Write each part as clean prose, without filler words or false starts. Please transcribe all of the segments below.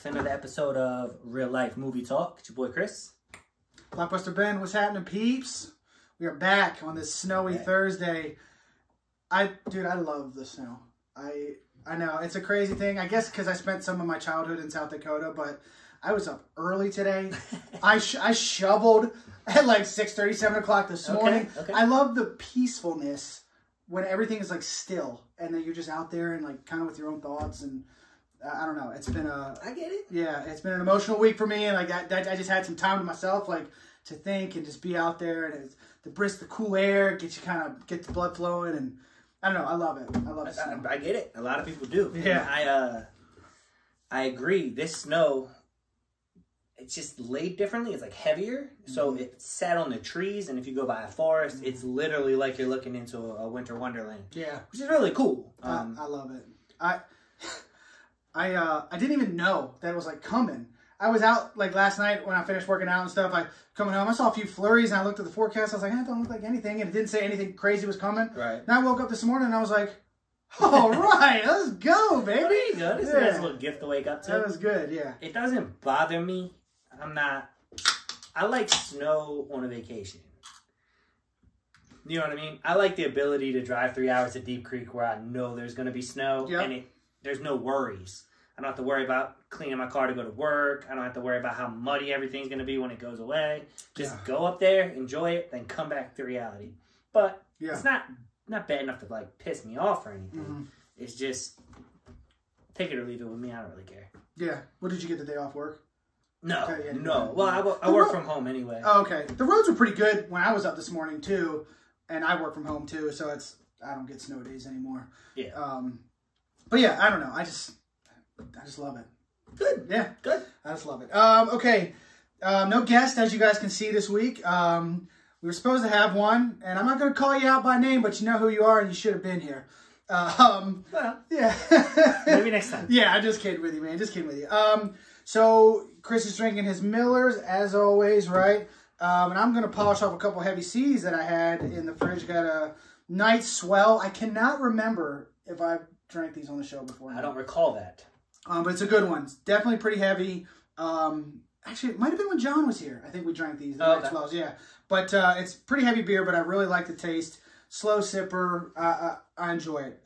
to another episode of Real Life Movie Talk. It's your boy Chris. Blockbuster Ben, what's happening, peeps? We are back on this snowy Thursday. Dude, I love the snow. I know, it's a crazy thing. I guess because I spent some of my childhood in South Dakota, but I was up early today. I shoveled at like 6:30, 7 o'clock this morning. Okay. I love the peacefulness when everything is like still and then you're just out there and like kind of with your own thoughts. And I don't know, it's been I get it. Yeah, it's been an emotional week for me, and like I just had some time to myself, like to think and just be out there, and it's the cool air, get the blood flowing, and I don't know, I love it. I love snow. I get it. A lot of people do. Yeah. And I agree. This snow, it's just laid differently. It's like heavier, so it sat on the trees, and if you go by a forest, it's literally like you're looking into a winter wonderland. Yeah, which is really cool. I love it. I didn't even know that it was like coming. I was out like last night when I finished working out and stuff. Coming home, I saw a few flurries and I looked at the forecast. I was like, it don't look like anything, and it didn't say anything crazy was coming. Right. And I woke up this morning and I was like, all right, let's go, baby. Oh, there you go. This is a nice little gift to wake up to. That was good. Yeah. It doesn't bother me. I like snow on a vacation. You know what I mean? I like the ability to drive 3 hours to Deep Creek where I know there's going to be snow, and there's no worries. I don't have to worry about cleaning my car to go to work. I don't have to worry about how muddy everything's going to be when it goes away. Just go up there, enjoy it, then come back to reality. But it's not bad enough to like piss me off or anything. It's just take it or leave it with me. I don't really care. Yeah. What did you get the day off work? No, okay, no. Well, I work from home anyway. Oh, okay. The roads were pretty good when I was up this morning too, and I work from home too, so I don't get snow days anymore. Yeah. But yeah, I don't know. I just love it. Good. Yeah. Good. I just love it. Okay. No guest, as you guys can see this week. We were supposed to have one, and I'm not going to call you out by name, but you know who you are, and you should have been here. Well, yeah. Maybe next time. Yeah, I'm just kidding with you, man. Just kidding with you. So Chris is drinking his Millers, as always, right? And I'm going to polish off a couple Heavy C's that I had in the fridge. Got a Night Swell. I cannot remember if I drank these on the show before. I don't recall that. But it's a good one. It's definitely pretty heavy. Actually, it might have been when John was here. I think we drank these. The Night Swells, yeah. But it's pretty heavy beer, but I really like the taste. Slow sipper. I enjoy it.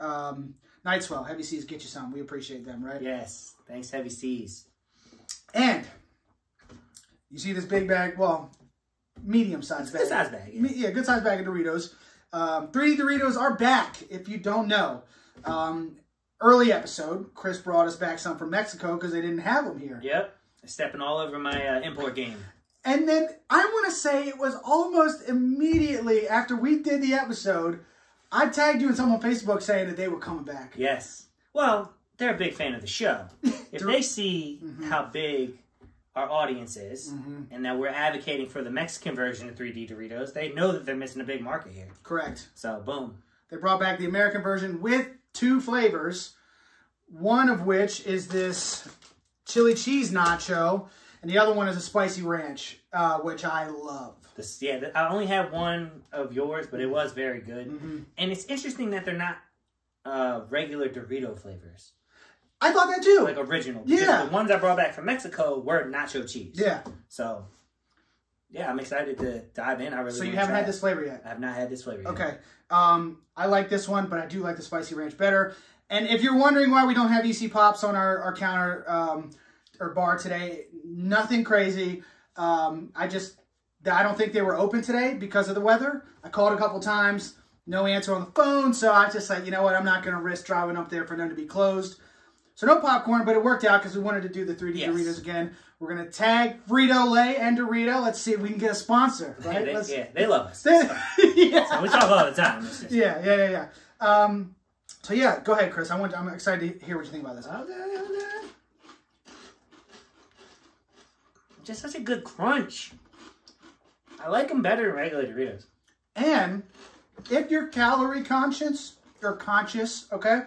Night Swell, Heavy C's, get you some. We appreciate them, right? Yes. Thanks, Heavy C's. And you see this big bag? Well, medium-sized bag. Good size bag. Yeah, good size bag of Doritos. 3D Doritos are back, if you don't know. Early episode, Chris brought us back some from Mexico because they didn't have them here. Yep. Stepping all over my import game. And then I want to say it was almost immediately after we did the episode, I tagged you and someone on Facebook saying that they were coming back. Yes. Well, they're a big fan of the show. If they see how big our audience is and that we're advocating for the Mexican version of 3D Doritos, they know that they're missing a big market here. Correct. So, boom. They brought back the American version with 2 flavors, one of which is this chili cheese nacho, and the other one is a spicy ranch, which I love. I only have one of yours, but it was very good. And it's interesting that they're not regular Dorito flavors. I thought that too. Like original. Yeah. The ones I brought back from Mexico were nacho cheese. Yeah. So, yeah, I'm excited to dive in. So you haven't had this flavor yet? I have not had this flavor yet. Okay. I like this one, but I do like the spicy ranch better. And if you're wondering why we don't have EC Pops on our counter or bar today, nothing crazy. I don't think they were open today because of the weather. I called a couple times, no answer on the phone, so I just like, you know what, I'm not going to risk driving up there for them to be closed. So no popcorn, but it worked out because we wanted to do the 3D Doritos again. We're going to tag Frito-Lay and Dorito. Let's see if we can get a sponsor, right? They love us. So we talk all the time. Yeah. So yeah, go ahead, Chris. I'm excited to hear what you think about this. Okay. Just such a good crunch. I like them better than regular Doritos. And if you're calorie conscious, okay,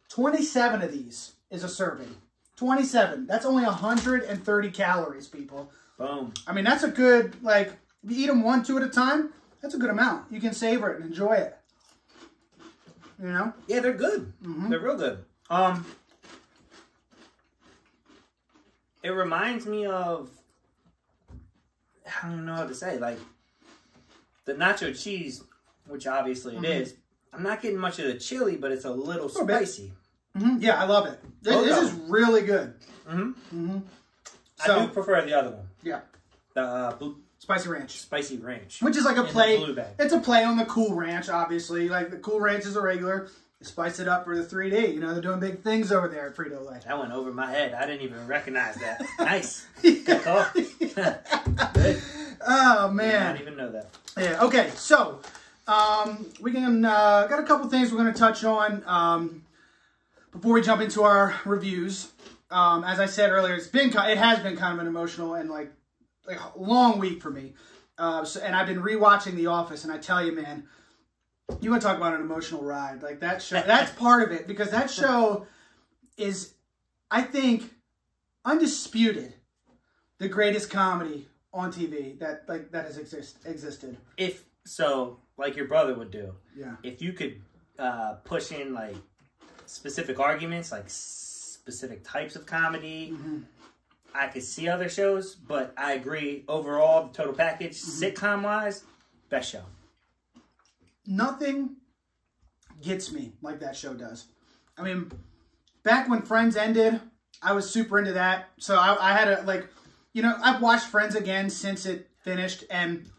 27 of these is a serving. 27. That's only 130 calories, people. Boom. I mean, that's a good, like, if you eat them 1, 2 at a time, that's a good amount. You can savor it and enjoy it. You know? Yeah, they're good. They're real good. It reminds me of, I don't even know how to say, like, the nacho cheese, which obviously it is. I'm not getting much of the chili, but it's a little spicy. Yeah, I love it. This is really good. So, I do prefer the other one. Yeah. The Spicy Ranch. Spicy Ranch. Which is like a play. It's a play on the Cool Ranch, obviously. Like, the Cool Ranch is a regular. Spice it up for the 3D. You know, they're doing big things over there at Frito-Lay. That went over my head. I didn't even recognize that. Nice. Good call. Good. Oh, man. I didn't even know that. Yeah, okay. So, we can, got a couple things we're going to touch on before we jump into our reviews. As I said earlier, it has been kind of an emotional and, like long week for me. And I've been rewatching The Office, and I tell you, man, you want to talk about an emotional ride. Like, that show, that's part of it, because that show is, I think, undisputed, the greatest comedy on TV that has existed. If so, like your brother would do. Yeah. If you could push in, like, specific arguments, like specific types of comedy, I could see other shows, but I agree, overall, the total package, sitcom-wise, best show. Nothing gets me like that show does. I mean, back when Friends ended, I was super into that. So I had a, like, you know, I've watched Friends again since it finished, and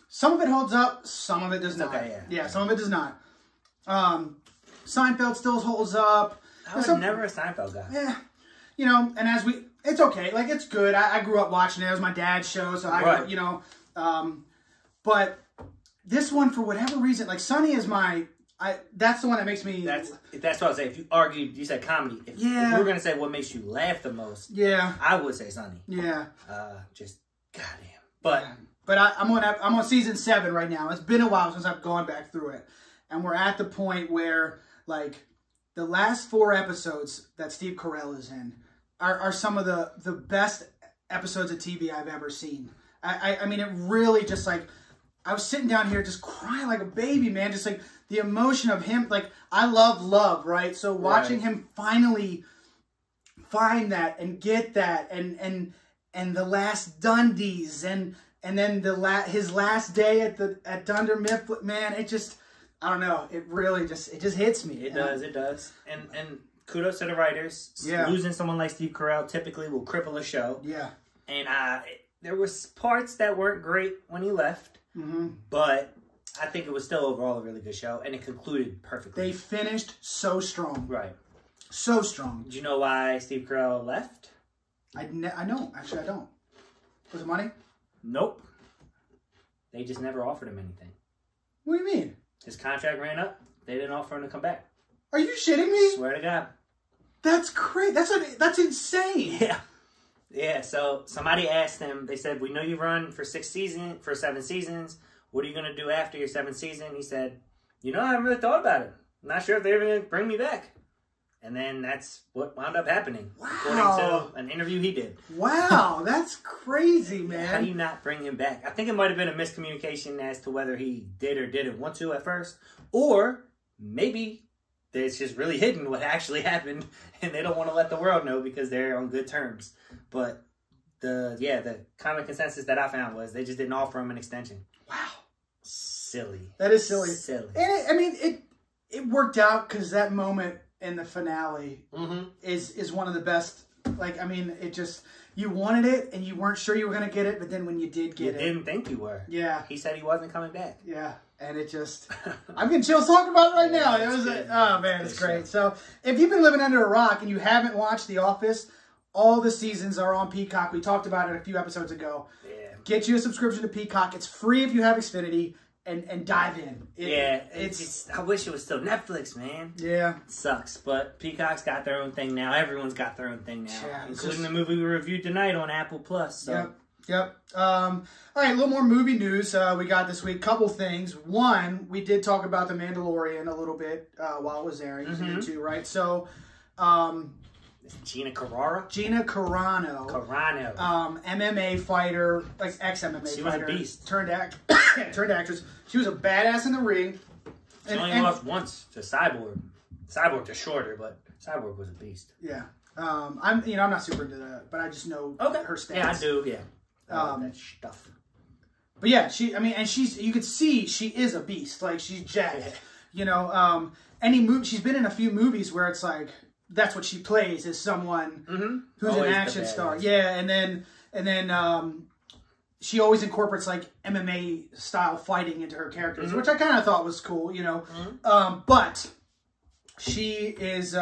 some of it holds up, some of it does not. Okay, yeah, some of it does not. Seinfeld still holds up. I was never a Seinfeld guy. Yeah. You know, and it's okay. Like, it's good. I grew up watching it. It was my dad's show, so you know, but this one, for whatever reason, like, Sunny is that's the one that makes me... That's what I was saying. If you argued, you said comedy. If you were going to say what makes you laugh the most, I would say Sunny. Yeah. Just, goddamn. But I'm on season 7 right now. It's been a while since I've gone back through it. And we're at the point where, like, the last 4 episodes that Steve Carell is in are some of the best episodes of TV I've ever seen. I mean, it really just, like... I was sitting down here just crying like a baby, man. Just like the emotion of him. Like, I love love, right? So watching him finally find that and get that, and the last Dundies, and then his last day at Dunder Mifflin, man. It just, I don't know. It really just hits me. It does. And kudos to the writers. Yeah. Losing someone like Steve Carell typically will cripple a show. Yeah. And there was parts that weren't great when he left. But I think it was still overall a really good show, and it concluded perfectly. They finished so strong. Right. So strong. Do you know why Steve Carell left? I know. Actually, I don't. Was it money? Nope. They just never offered him anything. What do you mean? His contract ran up. They didn't offer him to come back. Are you shitting me? Swear to God. That's crazy. That's insane. Yeah. Yeah, so somebody asked him, they said, we know you run for 7 seasons. What are you going to do after your 7th season? He said, you know, I haven't really thought about it. I'm not sure if they're ever going to bring me back. And then that's what wound up happening. Wow. According to an interview he did. Wow, that's crazy, man. How do you not bring him back? I think it might have been a miscommunication as to whether he did or didn't want to at first. Or maybe it's just really hidden what actually happened, and they don't want to let the world know because they're on good terms. But the common consensus that I found was they just didn't offer him an extension. Wow. Silly. That is silly. Silly. And it worked out because that moment in the finale is one of the best. Like, I mean, it just, you wanted it and you weren't sure you were going to get it, but then when you did get it. You didn't think you were. Yeah. He said he wasn't coming back. Yeah. And it just, I'm getting chills talking about it right now. It was, oh man, it's great. So if you've been living under a rock and you haven't watched The Office, all the seasons are on Peacock. We talked about it a few episodes ago. Yeah. Get you a subscription to Peacock. It's free if you have Xfinity, and dive in. I wish it was still Netflix, man. Yeah. It sucks. But Peacock's got their own thing now. Everyone's got their own thing now. Including the movie we reviewed tonight on Apple Plus. So. Yep. All right, a little more movie news we got this week. Couple things. One, we did talk about The Mandalorian a little bit while it was airing. Season 2, right? So, Gina Carano? Gina Carano. MMA fighter, like ex-MMA fighter. She was a beast. Turned actress. She was a badass in the ring. She only lost once to Cyborg. Cyborg was shorter, but Cyborg was a beast. Yeah. I'm not super into that, but I just know her stats. Yeah, I do. Yeah, that stuff. But yeah, you could see she is a beast. Like, she's jacked. You know, she's been in a few movies where it's like that's what she plays, is someone who's an action star. Yeah, and then she always incorporates like MMA style fighting into her characters, which I kind of thought was cool. You know, but she is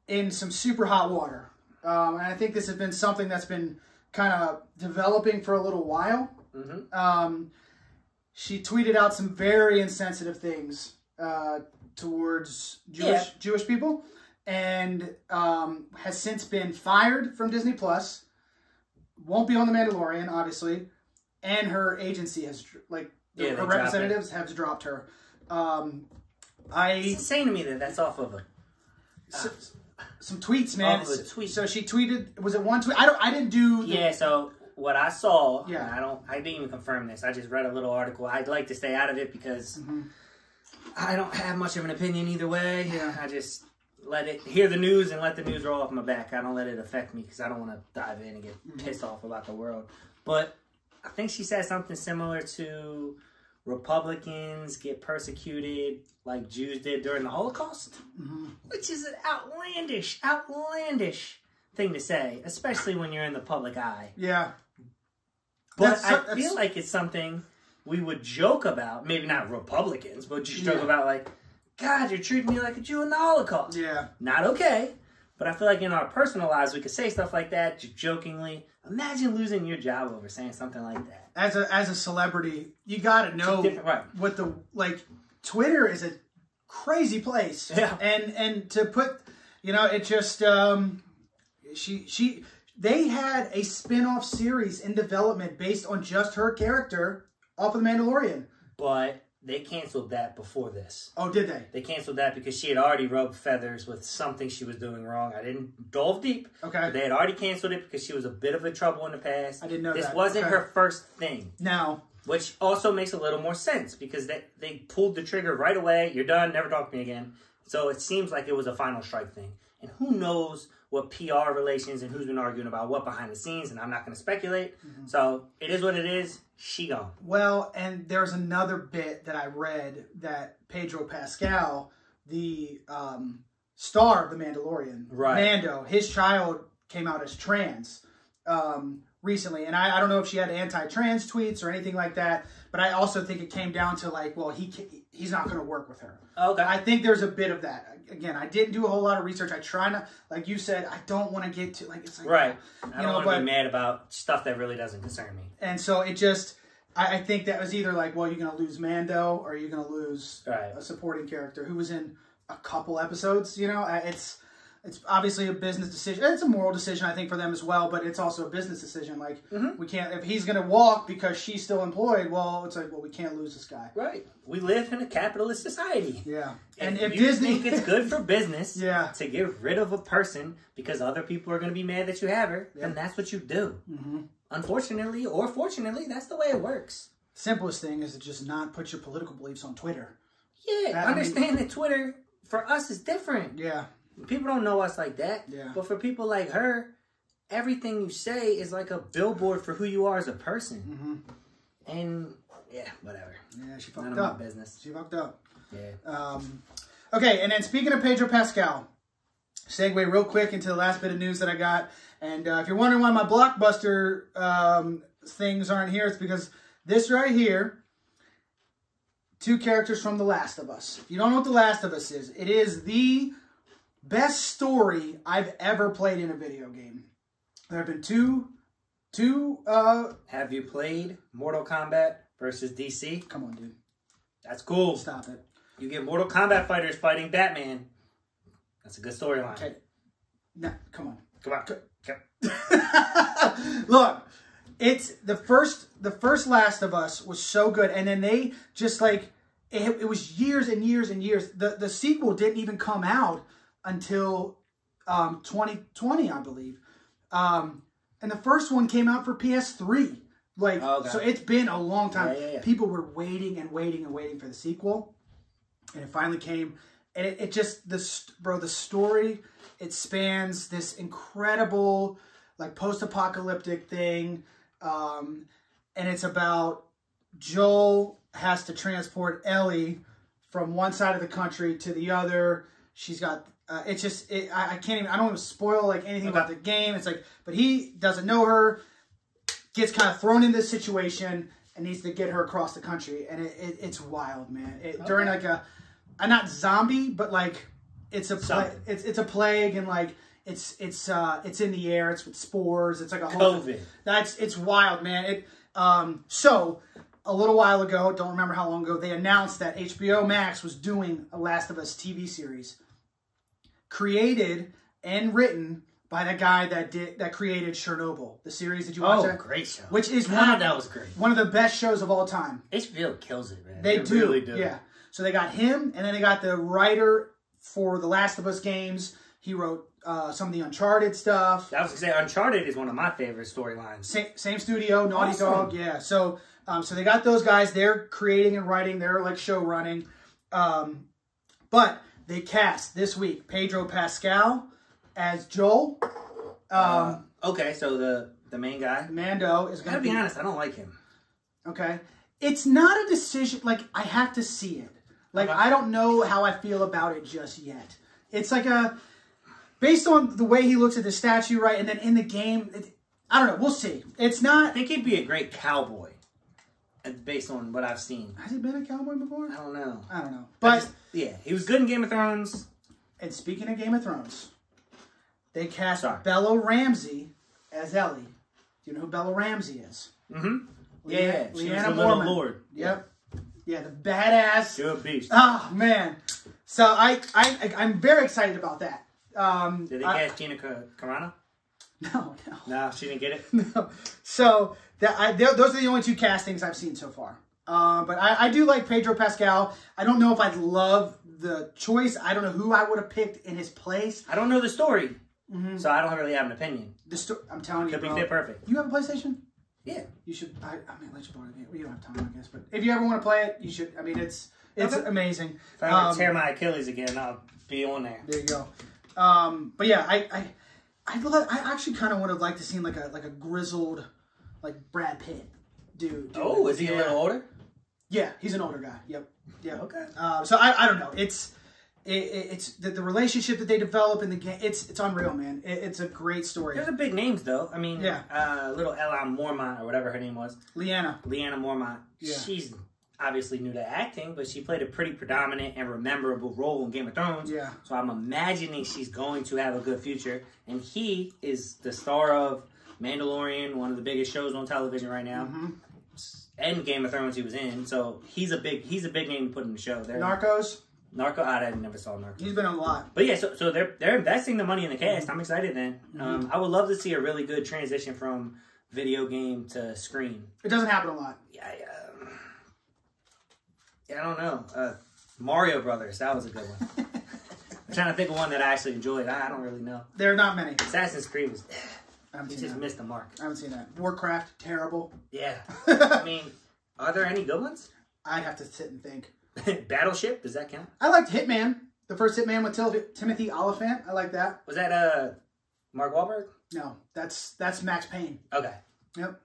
in some super hot water, and I think this has been something that's been kind of developing for a little while. She tweeted out some very insensitive things towards Jewish people, and has since been fired from Disney Plus. Won't be on The Mandalorian, obviously, and her agency has her representatives have dropped her. It's insane to me that's off of some tweets, man. So she tweeted. Was it one tweet? I didn't do. So what I saw, and I didn't even confirm this. I just read a little article. I'd like to stay out of it because I don't have much of an opinion either way. Yeah. I just hear the news and let the news roll off my back. I don't let it affect me because I don't want to dive in and get pissed off about the world. But I think she said something similar to Republicans get persecuted like Jews did during the Holocaust, which is an outlandish thing to say, especially when you're in the public eye. Yeah. But I feel like it's something we would joke about. Maybe not Republicans, but just joke about like, God, you're treating me like a Jew in the Holocaust. Yeah. Not okay. But I feel like in our personal lives, we could say stuff like that, just jokingly. Imagine losing your job over saying something like that. As a celebrity, you got to know what Twitter is a crazy place. Yeah. And to put, it just, they had a spin-off series in development based on just her character off of The Mandalorian. But they canceled that before this. Oh, did they? They canceled that because she had already rubbed feathers with something she was doing wrong. I didn't delve deep. Okay. But they had already canceled it because she was a bit of a trouble in the past. I didn't know this that. This wasn't her first thing. No. Which also makes a little more sense because they pulled the trigger right away. You're done. Never talk to me again. So it seems like it was a final strike thing. And who knows what PR relations and who's been arguing about what behind the scenes, and I'm not going to speculate. So it is what it is. She gone. Well, and there's another bit that I read that Pedro Pascal, the star of The Mandalorian, Mando, his child came out as trans recently. And I don't know if she had anti-trans tweets or anything like that, but I also think it came down to like, well, he's not going to work with her. Okay. I think there's a bit of that. Again, I didn't do a whole lot of research. I try not, like you said, I don't want to get to, like, it's like... Right. I don't want to be mad about stuff that really doesn't concern me. And so it just, I think that was either like, well, you're going to lose Mando or you're going to lose a supporting character who was in a couple episodes, It's obviously a business decision. It's a moral decision, I think, for them as well, but it's also a business decision. Like, we can't, if he's going to walk because she's still employed, well, it's like, well, we can't lose this guy. Right. We live in a capitalist society. Yeah. And if you Disney think it's good for business to get rid of a person because other people are going to be mad that you have her, then that's what you do. Unfortunately or fortunately, that's the way it works. Simplest thing is to just not put your political beliefs on Twitter. Yeah. Understand that Twitter, for us, is different. Yeah. People don't know us like that. Yeah. But for people like her, everything you say is like a billboard for who you are as a person. And, yeah, whatever. Yeah, she fucked up. None of my business. She fucked up. Yeah. Okay, and then speaking of Pedro Pascal, segue real quick into the last bit of news that I got. And if you're wondering why my Blockbuster things aren't here, it's because this right here, 2 characters from The Last of Us. If you don't know what The Last of Us is, it is the best story I've ever played in a video game. There have been two. Have you played Mortal Kombat versus DC? Come on, dude. That's cool. Stop it. You get Mortal Kombat fighters fighting Batman. That's a good storyline. Okay. No, come on. Come on. Look, it's the first Last of Us was so good, and then they just like it was years and years and years. The sequel didn't even come out until 2020, I believe. And the first one came out for PS3. Like, so it's been a long time. People were waiting and waiting and waiting for the sequel. And it finally came. And it just, the story, it spans this incredible, like, post-apocalyptic thing. And it's about Joel has to transport Ellie from one side of the country to the other. She's got, it's just, I can't even, I don't want to spoil, like, anything about the game. It's like, but he doesn't know her, gets kind of thrown in this situation, and needs to get her across the country. And it's wild, man. During, like, a not zombie, but, like, it's a it's a plague, and, like, it's in the air. It's with spores. It's like a whole COVID. It's wild, man. So a little while ago, don't remember how long ago, they announced that HBO Max was doing a Last of Us TV series, created and written by the guy that created Chernobyl, the series. Did you watch that? Oh, great show. Which is that was great. One of the best shows of all time. HBO kills it, man. They really do. Yeah. So they got him, and then they got the writer for the Last of Us games. He wrote some of the Uncharted stuff. I was going to say, Uncharted is one of my favorite storylines. Same studio, Naughty Dog. Yeah. So they got those guys. They're creating and writing. They're, like, show running. But they cast this week Pedro Pascal as Joel. Okay, so the main guy. Mando is going to be honest, I don't like him. Okay. It's not a decision, like, I have to see it. Like, I don't know how I feel about it just yet. It's like based on the way he looks at the statue, right, and then in the game, I don't know, we'll see. It's not... I think he'd be a great cowboy, based on what I've seen. Has he been a cowboy before? I don't know. But, yeah, he was good in Game of Thrones. And speaking of Game of Thrones, they cast Bella Ramsey as Ellie. Do you know who Bella Ramsey is? Mm-hmm. Yeah, she was the little lord. Yep. Yeah, the badass. You're a beast. Oh, man. So I'm very excited about that. Did they cast Gina Carano? No, she didn't get it? No. So those are the only two castings I've seen so far. But I do like Pedro Pascal. I don't know if I'd love the choice. I don't know who I would have picked in his place. I don't know the story, so I don't really have an opinion. I'm telling you, could be fit perfect. You have a PlayStation? Yeah. You should. I mean, let you borrow it. You don't have time, I guess. But if you ever want to play it, you should. I mean, it's amazing. If I ever tear my Achilles again, I'll be on there. There you go. But yeah, I actually kind of would have liked to see like a grizzled, like, Brad Pitt dude. Oh, is he a little older? Yeah, he's an older guy. Yep. Yeah. Okay. So I don't know. It's the relationship that they develop in the game. It's unreal, man. It's a great story. There's a big names though. I mean, yeah. Little Ella Mormont or whatever her name was. Lyanna Mormont. Yeah. She's obviously new to acting, but she played a pretty predominant and memorable role in Game of Thrones. Yeah. So I'm imagining she's going to have a good future. And he is the star of Mandalorian, one of the biggest shows on television right now. And Game of Thrones he was in. So he's a big name to put in the show. Narcos? I never saw Narcos. He's been in a lot. But yeah, so they're investing the money in the cast. I'm excited then. I would love to see a really good transition from video game to screen. It doesn't happen a lot. Yeah, I don't know. Mario Brothers, that was a good one. I'm trying to think of one that I actually enjoyed. I don't really know. There are not many. Assassin's Creed was... He just missed the mark. I haven't seen that. Warcraft, terrible. Yeah. I mean, are there any good ones? I'd have to sit and think. Battleship, does that count? I liked Hitman. The first Hitman with Timothy Oliphant. I like that. Was that Mark Wahlberg? No, that's Max Payne. Okay. Yep.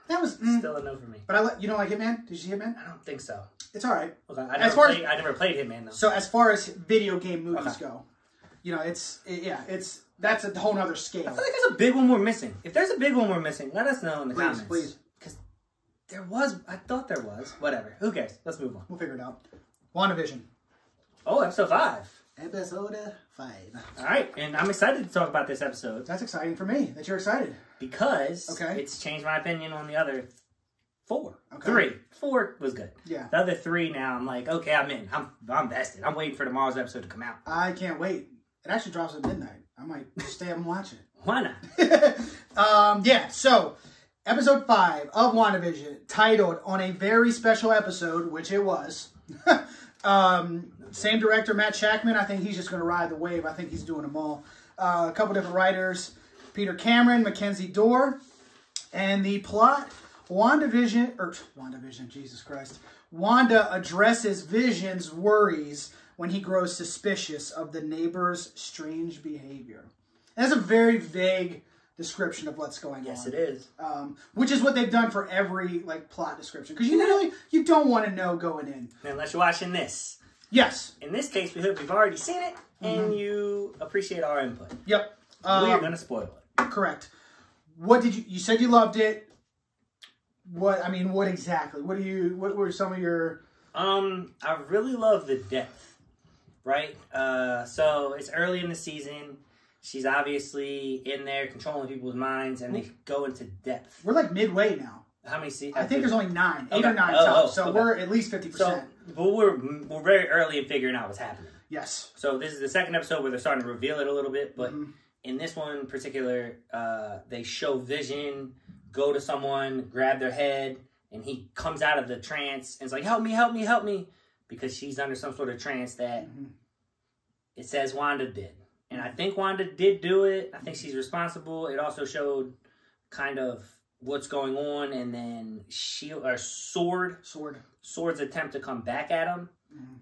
That was still a no for me. But you don't like Hitman? Did you see Hitman? I don't think so. It's all right. Okay. I never played Hitman though. So as far as video game movies go, you know, that's a whole nother scale. I feel like there's a big one we're missing. If there's a big one we're missing, let us know in the comments. Please. Because I thought there was. Whatever. Who cares? Let's move on. We'll figure it out. WandaVision. Oh, episode 5. Episode 5. All right, and I'm excited to talk about this episode. That's exciting for me that you're excited. Because it's changed my opinion on the other 4. Okay. 3. 4 was good. Yeah. The other 3 now, I'm like, okay, I'm in. I'm vested. I'm waiting for tomorrow's episode to come out. I can't wait. It actually drops at midnight. I might stay up and watch it. Why not? Yeah, so episode 5 of WandaVision, titled On a Very Special Episode, which it was. Same director, Matt Shackman. I think he's just going to ride the wave. I think he's doing them all. A couple different writers, Peter Cameron, Mackenzie Dorr. And the plot, WandaVision, Jesus Christ. Wanda addresses Vision's worries when he grows suspicious of the neighbor's strange behavior. And that's a very vague description of what's going on. Yes, it is. Which is what they've done for every plot description, because you don't want to know going in unless you're watching this. Yes. In this case, we hope you've already seen it and you appreciate our input. Yep. We are going to spoil it. Correct. What did you said you loved it? What exactly? What were some of your? I really love the depth. Right. So it's early in the season. She's obviously in there controlling people's minds, and they go into depth. We're like midway now. How many seasons? I think there's only 9, 8 or 9 tops. So we're at least 50%. So, but we're very early in figuring out what's happening. Yes. So this is the second episode where they're starting to reveal it a little bit, but in this one in particular, they show Vision go to someone, grab their head, and he comes out of the trance and is like, "Help me, help me, help me," because she's under some sort of trance that it says Wanda did. And I think Wanda did do it. I think she's responsible. It also showed kind of what's going on, and then Sword's attempt to come back at him.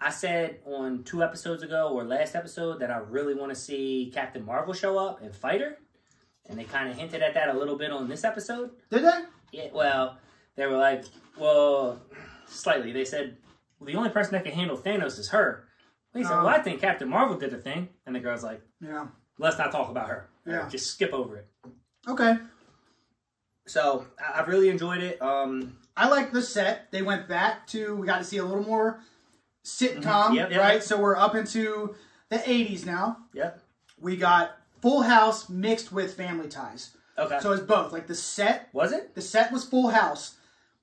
I said on 2 episodes ago or last episode that I really want to see Captain Marvel show up and fight her, and they kind of hinted at that a little bit on this episode. Did they? Yeah. Well, they were like, well, slightly. They said, well, the only person that can handle Thanos is her. He said, well, I think Captain Marvel did a thing. And the girl's like, yeah, let's not talk about her. Yeah. Just skip over it. Okay. So, I've really enjoyed it. I like the set. They went back to, we got to see a little more sitcom, right? Yep. So we're up into the 80s now. Yep. We got Full House mixed with Family Ties. Okay. So it's both. Like the set. Was it? The set was Full House.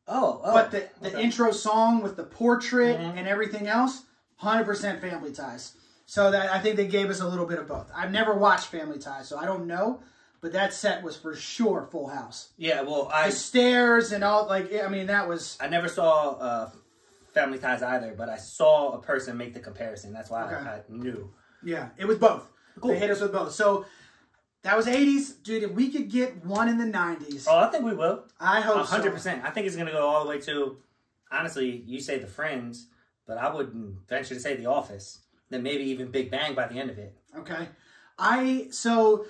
Oh. But the intro song with the portrait and everything else, 100% Family Ties. So that I think they gave us a little bit of both. I've never watched Family Ties, so I don't know. But that set was for sure Full House. Yeah, well, the stairs and all, that was... I never saw Family Ties either, but I saw a person make the comparison. That's why I knew. Yeah, it was both. Cool. They hit us with both. So, that was 80s. Dude, if we could get one in the 90s... Oh, I think we will. I hope 100%. so. I think it's going to go all the way to, honestly, you say The Friends, but I wouldn't venture to say The Office. Then maybe even Big Bang by the end of it. Okay. So,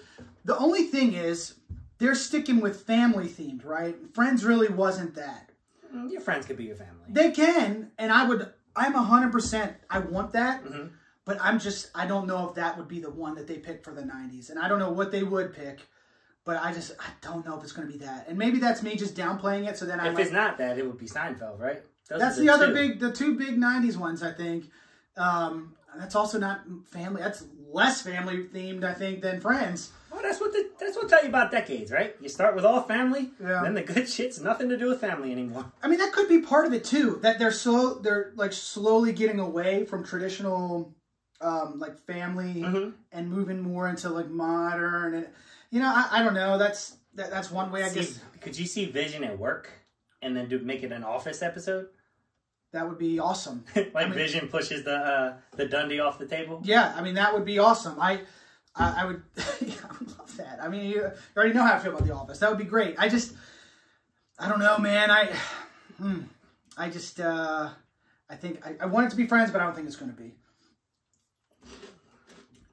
the only thing is, they're sticking with family themed, right? Friends really wasn't that. Your friends could be your family. They can, and I'm 100%, I want that, but I don't know if that would be the one that they pick for the 90s, and I don't know what they would pick, but I don't know if it's going to be that, and maybe that's me just downplaying it, so then if it's not that, it would be Seinfeld, right? That's the two big 90s ones, I think. That's also not family. That's less family themed, I think, than Friends. Well, that's what tell you about decades, right? You start with all family, then the good shit's nothing to do with family anymore. I mean, that could be part of it too. That they're slowly getting away from traditional family and moving more into modern, and I don't know. That's one way I guess. Could you see Vision at work and then make it an Office episode? That would be awesome. Vision pushes the Dundee off the table? Yeah, I mean, that would be awesome. I would I would love that. I mean, you already know how I feel about The Office. That would be great. I don't know, man. I think I want it to be Friends, but I don't think it's going to be.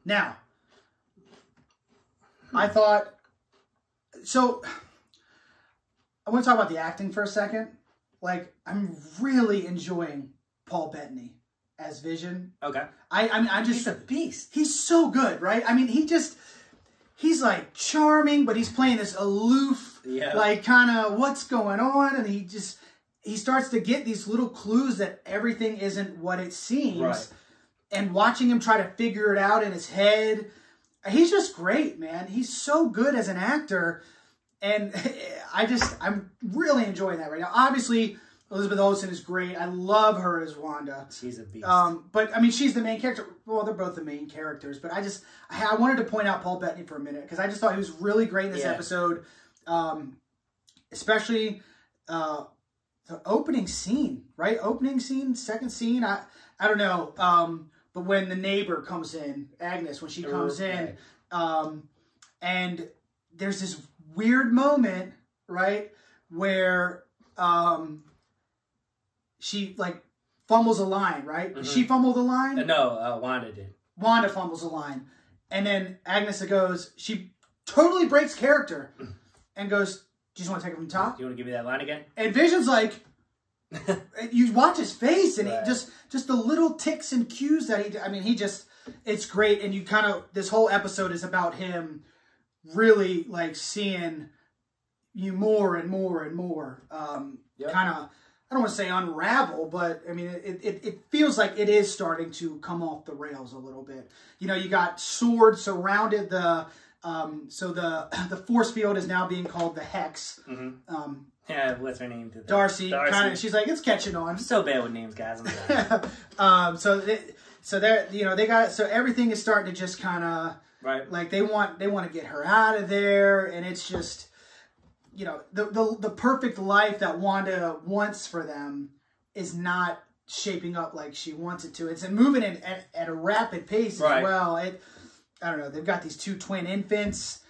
Now, I thought, so I want to talk about the acting for a second. I'm really enjoying Paul Bettany as Vision. Okay. He's a beast. He's so good, right? I mean, he's charming, but he's playing this aloof, kind of what's going on, and he starts to get these little clues that everything isn't what it seems. Right. And watching him try to figure it out in his head, he's just great, man. He's so good as an actor. And I'm really enjoying that right now. Obviously, Elizabeth Olsen is great. I love her as Wanda. She's a beast. But, I mean, she's the main character. Well, they're both the main characters. But I wanted to point out Paul Bettany for a minute. Because I just thought he was really great in this episode. Especially the opening scene, right? Opening scene, second scene. I don't know. But when the neighbor comes in, Agnes, when she comes in. And there's this weird moment, right, where she fumbles a line, right? Did she fumble the line? No, Wanda did. Wanda fumbles a line. And then Agnes goes, she totally breaks character and goes, do you just want to take it from the top? Do you want to give me that line again? And Vision's like, you watch his face and he just the little ticks and cues that he just, it's great. And you kind of, this whole episode is about him really like seeing you more and more and more. Kind of, I don't want to say unravel, but I mean, it feels like it is starting to come off the rails a little bit. You know, you got Sword surrounded the, so the force field is now being called the Hex. Yeah, what's her name? Darcy. Kind of, she's like, it's catching on. I'm so bad with names, guys. So they're, you know, they got, so everything is starting to just kind of, like they want to get her out of there, and it's just, you know, the perfect life that Wanda wants for them is not shaping up like she wants it to. It's moving at a rapid pace as well. I don't know. They've got these 2 twin infants.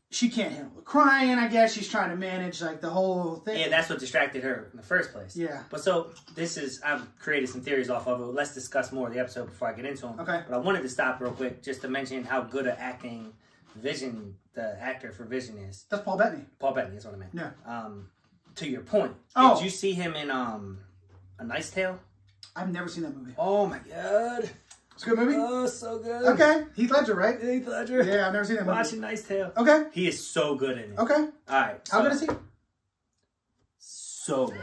She can't handle the crying, I guess. She's trying to manage, like, the whole thing. Yeah, that's what distracted her in the first place. Yeah. But so, this is, I've created some theories off of it. Let's discuss more of the episode before I get into them. Okay. But I wanted to stop real quick just to mention how good at acting Vision, the actor for Vision, is. That's Paul Bettany. Paul Bettany is what I meant. Yeah. To your point, did you see him in A Knight's Tale? I've never seen that movie. Oh, my God. It's a good movie? Oh, so good. Okay. Heath Ledger, right? Heath Ledger. Yeah, I've never seen that movie. Watching Knight's Tale. Okay. He is so good in it. Okay. All right. How good is he? So good.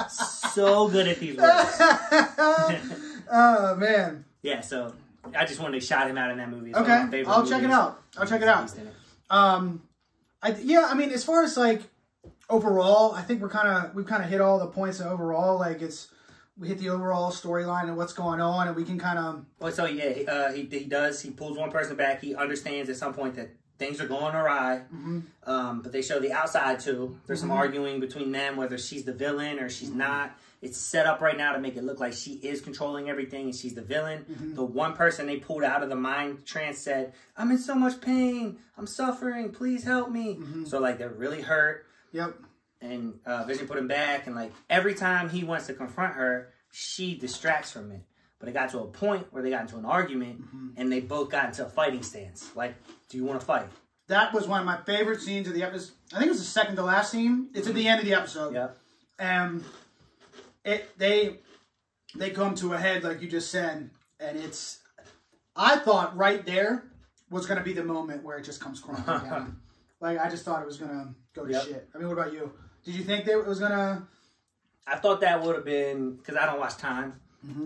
So good at these words. Oh, man. Yeah, so I just wanted to shout him out in that movie. Okay. I'll check it out. I'll check it out. Yeah, I mean, as far as like overall, I think we've kind of hit all the points overall. Like we hit the overall storyline and what's going on, and we can kind of. Well, so yeah, he pulls one person back. He understands at some point that things are going awry. But they show the outside too. There's some arguing between them whether she's the villain or she's not. It's set up right now to make it look like she is controlling everything and she's the villain. The one person they pulled out of the mind trance said, "I'm in so much pain. I'm suffering. Please help me." So like they're really hurt. Yep. And Vision put him back, and like every time he wants to confront her, she distracts from it. But it got to a point where they got into an argument, and they both got into a fighting stance. Like, do you want to fight? That was one of my favorite scenes of the episode. I think it was the second to last scene. It's at the end of the episode. Yeah. And they come to a head, like you just said, and it's. I thought right there was going to be the moment where it just comes crumbling down. Like, I just thought it was going to go to shit. I mean, what about you? Did you think it was going to... I thought that would have been... Because I don't watch time.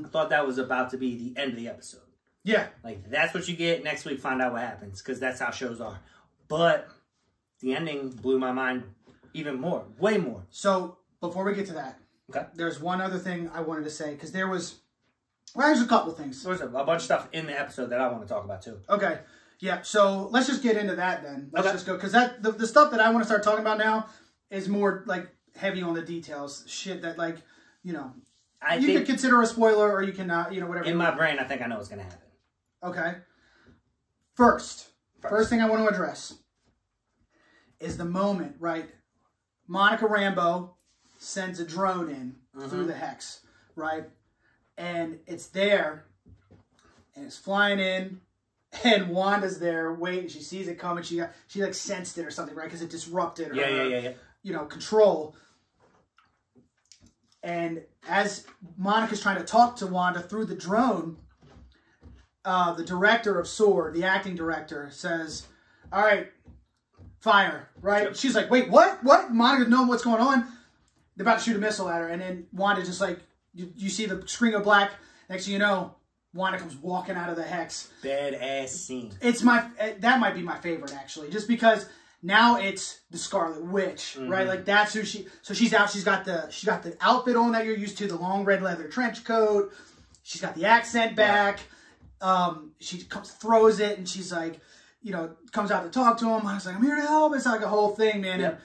I thought that was about to be the end of the episode. Yeah. Like, that's what you get. Next week, find out what happens. Because that's how shows are. But the ending blew my mind even more. Way more. So, before we get to that, there's one other thing I wanted to say. Because there was... Well, there's a couple things. There's a bunch of stuff in the episode that I want to talk about, too. Okay. Yeah, so let's just get into that then. Let's just go, because the stuff that I want to start talking about now is more like heavy on the details, shit that like, you know, you can consider a spoiler or you cannot, you know, whatever. In my brain, I think I know what's gonna happen. Okay. First thing I want to address is the moment, right? Monica Rambeau sends a drone in through the Hex, right? And it's there, and it's flying in. And Wanda's there waiting. She sees it coming. She like sensed it or something, right? Because it disrupted her, you know, control. And as Monica's trying to talk to Wanda through the drone, the director of S.W.O.R.D., the acting director, says, "All right, fire," right? Yep. She's like, "Wait, what? What?" Monica knowing what's going on. They're about to shoot a missile at her. And then Wanda just like, you see the screen go black. Next thing you know, Wanda comes walking out of the Hex. Badass scene. That might be my favorite, actually. Just because now it's the Scarlet Witch, right? Like, that's who so she's out. She's got the outfit on that you're used to, the long red leather trench coat. She's got the accent back. She throws it, and she's like, you know, comes out to talk to him. I was like, "I'm here to help." It's like a whole thing, man. And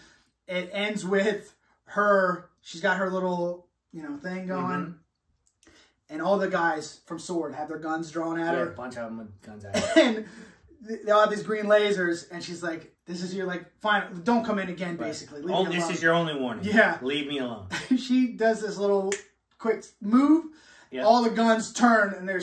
it ends with her. She's got her little, you know, thing going. And all the guys from S.W.O.R.D. have their guns drawn at her. A bunch of them with guns at her. And they all have these green lasers. And she's like, "This is your, like, fine. Don't come in again, basically. Leave me alone. This is your only warning. Yeah. Leave me alone." She does this little quick move, Yep. all the guns turn and they're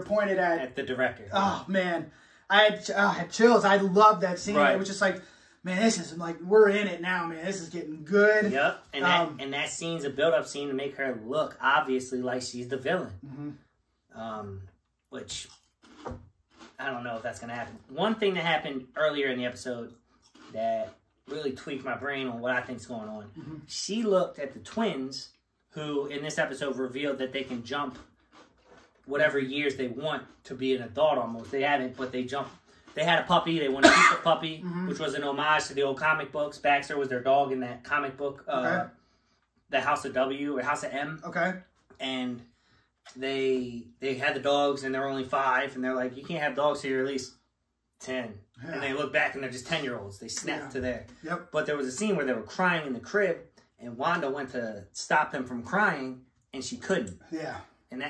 pointed At the director. Oh man, I had chills. I loved that scene. Right. It was just like, man, this is like, we're in it now, man. This is getting good. Yep. And that scene's a build-up scene to make her look obviously like she's the villain. Which I don't know if that's gonna happen. One thing that happened earlier in the episode that really tweaked my brain on what I think's going on. She looked at the twins, who in this episode revealed that they can jump whatever years they want to be an adult almost. They haven't, but they jump. They had a puppy. They want to keep the puppy, which was an homage to the old comic books. Baxter was their dog in that comic book, the House of W or House of M. Okay. And they had the dogs, and they're only 5, and they're like, you can't have dogs till you're at least 10. Yeah. And they look back, and they're just 10-year-olds. They snap to there. Yep. But there was a scene where they were crying in the crib, and Wanda went to stop him from crying, and she couldn't. Yeah. And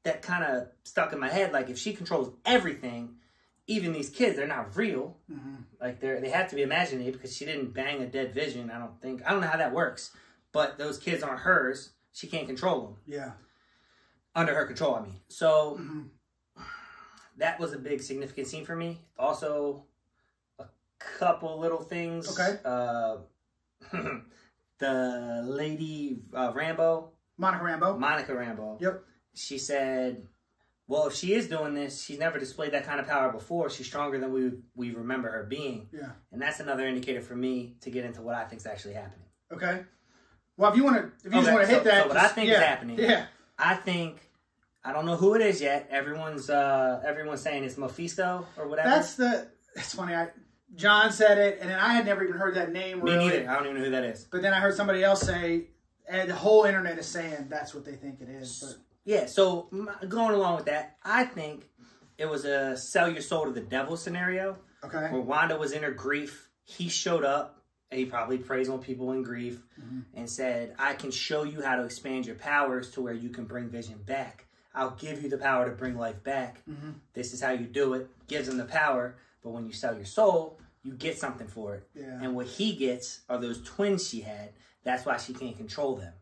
that kind of stuck in my head. Like, if she controls everything, even these kids, they're not real. Like, they have to be imaginative because she didn't bang a dead Vision, I don't think. I don't know how that works. But those kids aren't hers. She can't control them. Yeah. Under her control, I mean. So, that was a big, significant scene for me. Also, a couple little things. Okay. The lady Rambo. Monica Rambo. Yep. She said, well, if she is doing this, she's never displayed that kind of power before. She's stronger than we remember her being. Yeah. And that's another indicator for me to get into what I think is actually happening. Okay. Well, if you just want to hit that. So what I think is happening. Yeah. I think, I don't know who it is yet. Everyone's saying it's Mephisto or whatever. It's funny. John said it, and then I had never even heard that name. Me neither. I don't even know who that is. But then I heard somebody else say, and the whole internet is saying that's what they think it is. But yeah, so going along with that, I think it was a sell your soul to the devil scenario. Okay. Where Wanda was in her grief. He showed up. And he probably preys on people in grief and said, I can show you how to expand your powers to where you can bring Vision back. I'll give you the power to bring life back. This is how you do it. Gives him the power. But when you sell your soul, you get something for it. Yeah. And what he gets are those twins she had. That's why she can't control them.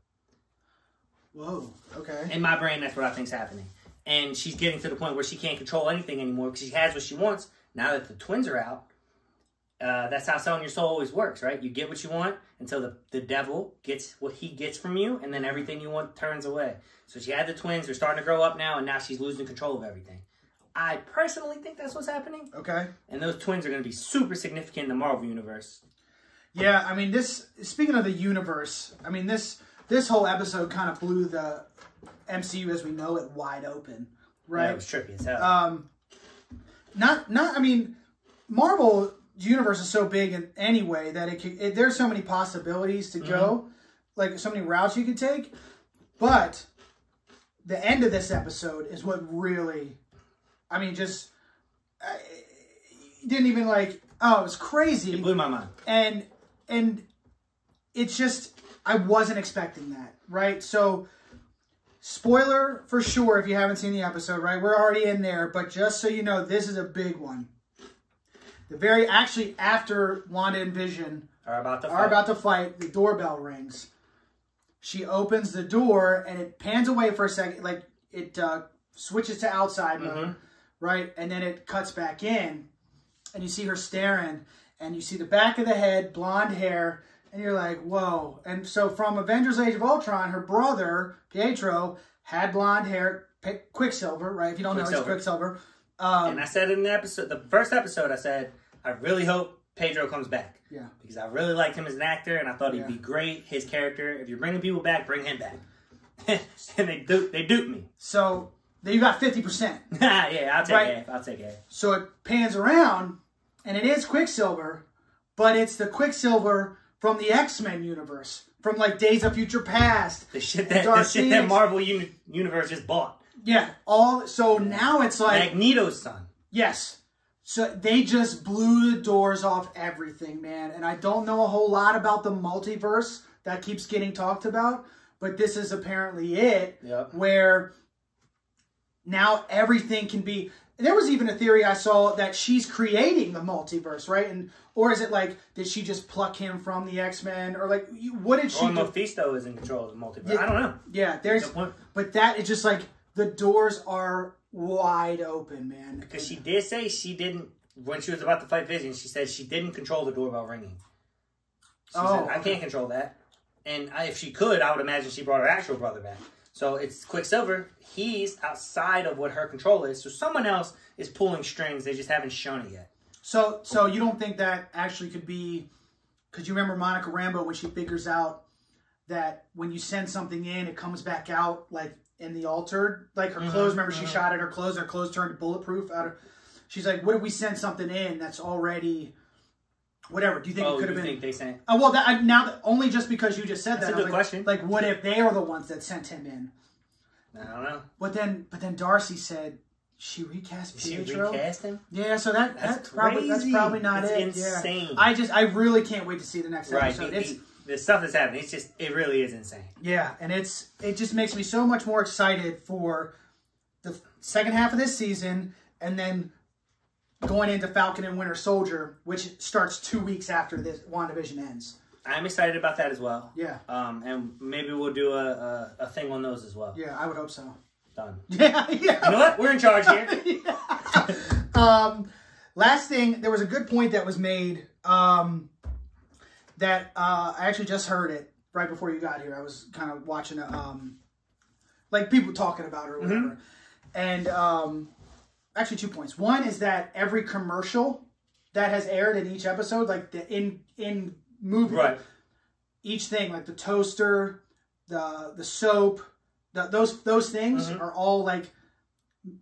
Whoa, okay. In my brain, that's what I think's happening. And she's getting to the point where she can't control anything anymore because she has what she wants. Now that the twins are out, that's how selling your soul always works, right? You get what you want until the devil gets what he gets from you, and then everything you want turns away. So she had the twins. They're starting to grow up now, and now she's losing control of everything. I personally think that's what's happening. Okay. And those twins are going to be super significant in the Marvel Universe. Yeah, I mean, speaking of the universe, I mean, this whole episode kind of blew the MCU as we know it wide open, right? Yeah, it was trippy as hell. I mean, Marvel universe is so big in any way that there's so many possibilities to go, like so many routes you could take. But the end of this episode is what really, I mean, just didn't even like. Oh, it was crazy. It blew my mind. And it's just, I wasn't expecting that, right? So, spoiler for sure if you haven't seen the episode, right? We're already in there, but just so you know, this is a big one. Actually, after Wanda and Vision are about to fight, the doorbell rings. She opens the door, and it pans away for a second, like it switches to outside mode, right? And then it cuts back in, and you see her staring, and you see the back of the head, blonde hair, and you're like, whoa. And so from Avengers Age of Ultron, her brother, Pietro, had blonde hair, Quicksilver, right? If you don't know, it's Quicksilver. And I said in the first episode, I said, I really hope Pedro comes back. Yeah. Because I really liked him as an actor, and I thought he'd be great. His character, if you're bringing people back, bring him back. And they duped me. So, then you got 50%. Yeah, I'll take half. So it pans around, and it is Quicksilver, but it's the Quicksilver from the X-Men universe. From, like, Days of Future Past. The shit that Marvel Universe just bought. Yeah. So now it's like... Magneto's son. Yes. So they just blew the doors off everything, man. And I don't know a whole lot about the multiverse that keeps getting talked about. But this is apparently it. Yep. Where now everything can be... there was even a theory I saw that she's creating the multiverse, right? Or is it like, did she just pluck him from the X-Men? Or like, what did she do? Mephisto is in control of the multiverse. Yeah, I don't know. Yeah, but that is just like, the doors are wide open, man. Because she did say she didn't, when she was about to fight Vision, she said she didn't control the doorbell ringing. She said, I can't control that. And if she could, I would imagine she brought her actual brother back. So it's Quicksilver. He's outside of what her control is. So someone else is pulling strings. They just haven't shown it yet. So you don't think that actually could be... Because you remember Monica Rambeau when she figures out that when you send something in, it comes back out like in the altered... Like her clothes, remember she shot at her clothes turned bulletproof. She's like, what if we send something in that's already... Whatever. Do you think it could have been? Think they sent? Oh well, only just because you just said that. That's a good question. Like, what if they are the ones that sent him in? I don't know. But then Darcy said she recast Pietro. She recast him? Yeah, so that's probably not it. Insane. Yeah. I really can't wait to see the next episode. The stuff that's happening, it really is insane. Yeah, and it just makes me so much more excited for the second half of this season, and then going into Falcon and Winter Soldier, which starts 2 weeks after this WandaVision ends. I'm excited about that as well. Yeah. And maybe we'll do a thing on those as well. Yeah, I would hope so. Done. Yeah. You know what? We're in charge here. Last thing, there was a good point that was made that I actually just heard it right before you got here. I was kind of watching like people talking about it or whatever. And actually 2 points. One is that every commercial that has aired in each episode, like the in movie, right? Each thing, like the toaster, the soap, those things are all like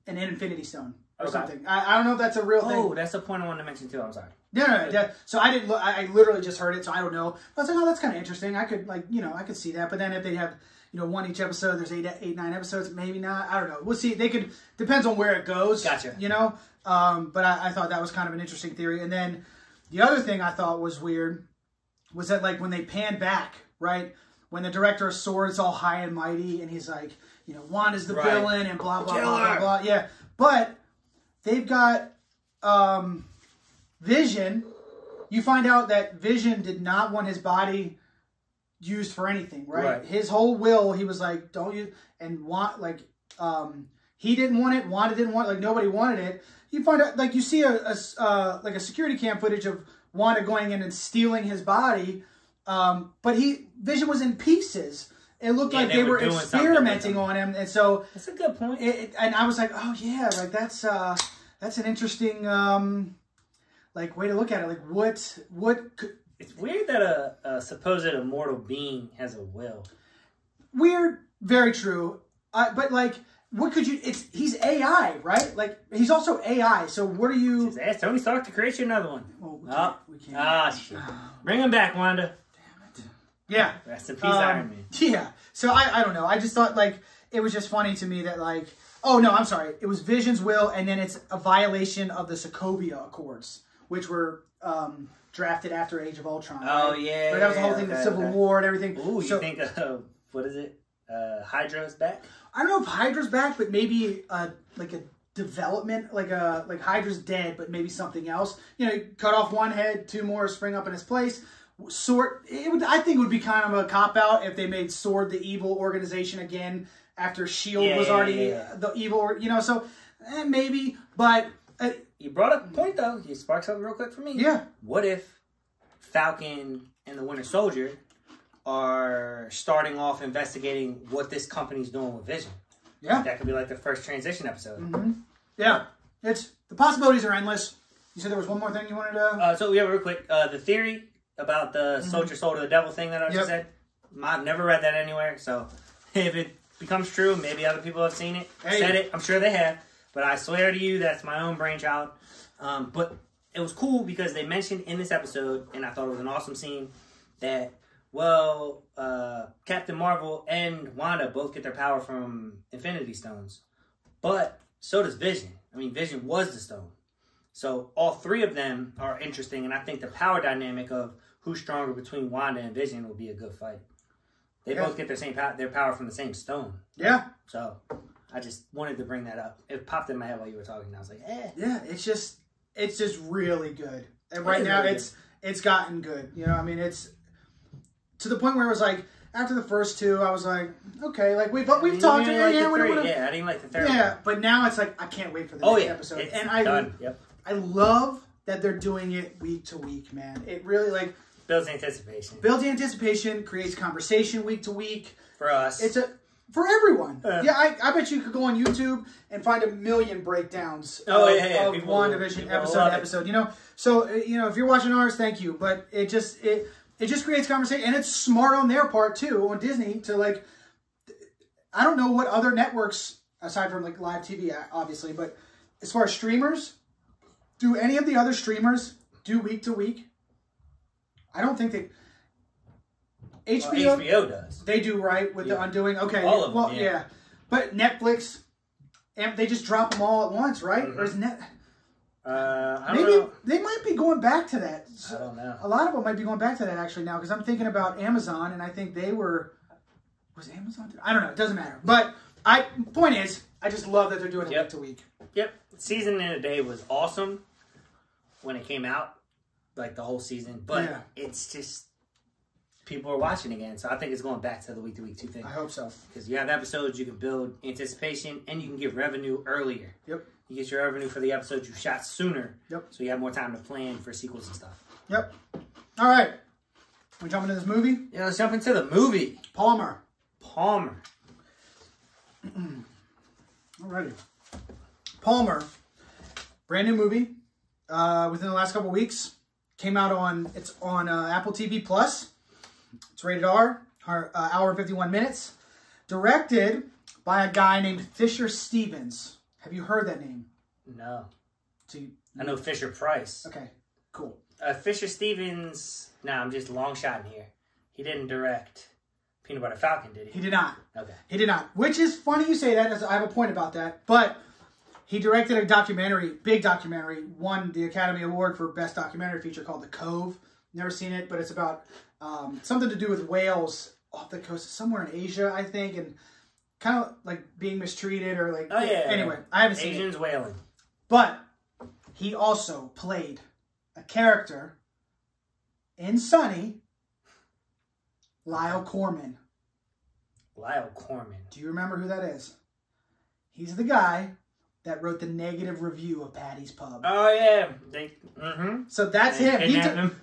an Infinity Stone or something. I don't know if that's a real thing. Oh, that's the point I wanted to mention too. I'm sorry. No. So I didn't look. I literally just heard it, so I don't know. But I was like, oh, that's kind of interesting. I could I could see that. But then if they have one each episode, there's 9 episodes, maybe not. I don't know. We'll see. They could, depends on where it goes. Gotcha. But I thought that was kind of an interesting theory. And then the other thing I thought was weird was that like when they pan back, right? When the director of Sword's all high and mighty and he's like, Wanda's the villain and blah, blah, blah, blah, blah. Yeah. But they've got Vision. You find out that Vision did not want his body used for anything, right? His whole will, he was like, don't use, and he didn't want it, Wanda didn't want it, like nobody wanted it. You find out, like you see a security cam footage of Wanda going in and stealing his body, but Vision was in pieces. It looked like they were experimenting on him, and so that's a good point. And I was like, oh yeah, like that's an interesting way to look at it. Like what could... It's weird that a supposed immortal being has a will. Weird, very true. But like, what could you? He's AI, right? Like he's also AI. So what are you? Just ask Tony Stark to create you another one. Well, we can't. Ah, shit! Bring him back, Wanda. Damn it. Yeah. Rest in peace, Iron Man. Yeah. So I don't know. I just thought like it was just funny to me that like, oh no, I'm sorry. It was Vision's will, and then it's a violation of the Sokovia Accords, which were drafted after Age of Ultron. Oh, right? yeah. But that was the whole thing, the Civil War and everything. Ooh, you think, what is it? Hydra's back? I don't know if Hydra's back, but maybe like a development, like Hydra's dead, but maybe something else. Cut off one head, 2 more spring up in his place. Sword, I think it would be kind of a cop-out if they made Sword the evil organization again after S.H.I.E.L.D. was already the evil, so maybe, but... You brought up a point, though. You sparked something real quick for me. Yeah. What if Falcon and the Winter Soldier are starting off investigating what this company's doing with Vision? Yeah. That could be like the first transition episode. Yeah. The possibilities are endless. You said there was one more thing you wanted to... So, yeah, real quick. The theory about the soldier soul to the devil thing that I just said, I've never read that anywhere. So, if it becomes true, maybe other people have seen it, said it. I'm sure they have. But I swear to you, that's my own brainchild. But it was cool because they mentioned in this episode, and I thought it was an awesome scene, that, Captain Marvel and Wanda both get their power from Infinity Stones. But so does Vision. I mean, Vision was the stone. So all 3 of them are interesting, and I think the power dynamic of who's stronger between Wanda and Vision will be a good fight. They both get their power from the same stone. Yeah. So I just wanted to bring that up. It popped in my head while you were talking. And I was like, eh. Yeah, it's just really good. And right now, really it's gotten good. You know, I mean, it's to the point where it was like, after the first two, I was like, okay, like we've talked. Like I didn't like the third. Yeah, but now it's like I can't wait for the next episode. It's and done. I love that they're doing it week to week, man. It really like builds anticipation. Builds anticipation, creates conversation week to week. For us, it's for everyone. Yeah, I bet you could go on YouTube and find 1 million breakdowns of WandaVision episode to episode. You know, so you know if you're watching ours, thank you. But it just creates conversation, and it's smart on their part too, on Disney, to like, I don't know what other networks, aside from like live TV, obviously, but as far as streamers, do any of the other streamers do week to week? I don't think they... HBO does. They do, right, with the Undoing? Okay. All of them, yeah. But Netflix, they just drop them all at once, right? Or is I don't know. They might be going back to that. I don't know. A lot of them might be going back to that actually now, because I'm thinking about Amazon, and I think they were... Was Amazon? I don't know. It doesn't matter. But point is, I just love that they're doing it week to week. Yep. Season in a Day was awesome when it came out, like the whole season. But it's just... people are watching again, so I think it's going back to the week to week 2 thing. I hope so. Because you have episodes, you can build anticipation, and you can get revenue earlier. Yep. You get your revenue for the episodes you shot sooner. Yep. So you have more time to plan for sequels and stuff. Yep. All right. We jump into this movie? Yeah, let's jump into the movie. Palmer. Alrighty. Palmer. Brand new movie. Within the last couple weeks. Came out on Apple TV Plus. It's rated R. Hour and 51 minutes. Directed by a guy named Fisher Stevens. Have you heard that name? No. I know Fisher Price. Okay, cool. Fisher Stevens, I'm just long shot in here. He didn't direct Peanut Butter Falcon, did he? He did not. Okay. He did not. Which is funny you say that, as I have a point about that. But he directed a documentary, big documentary, won the Academy Award for Best Documentary Feature called The Cove. Never seen it, but it's about something to do with whales off the coast, somewhere in Asia, I think, and kind of like being mistreated or like... Anyway, I haven't seen it. Asians whaling. But he also played a character in Sunny, Lyle Corman. Lyle Corman. Do you remember who that is? He's the guy that wrote the negative review of Patty's Pub. Oh, yeah. So that's him.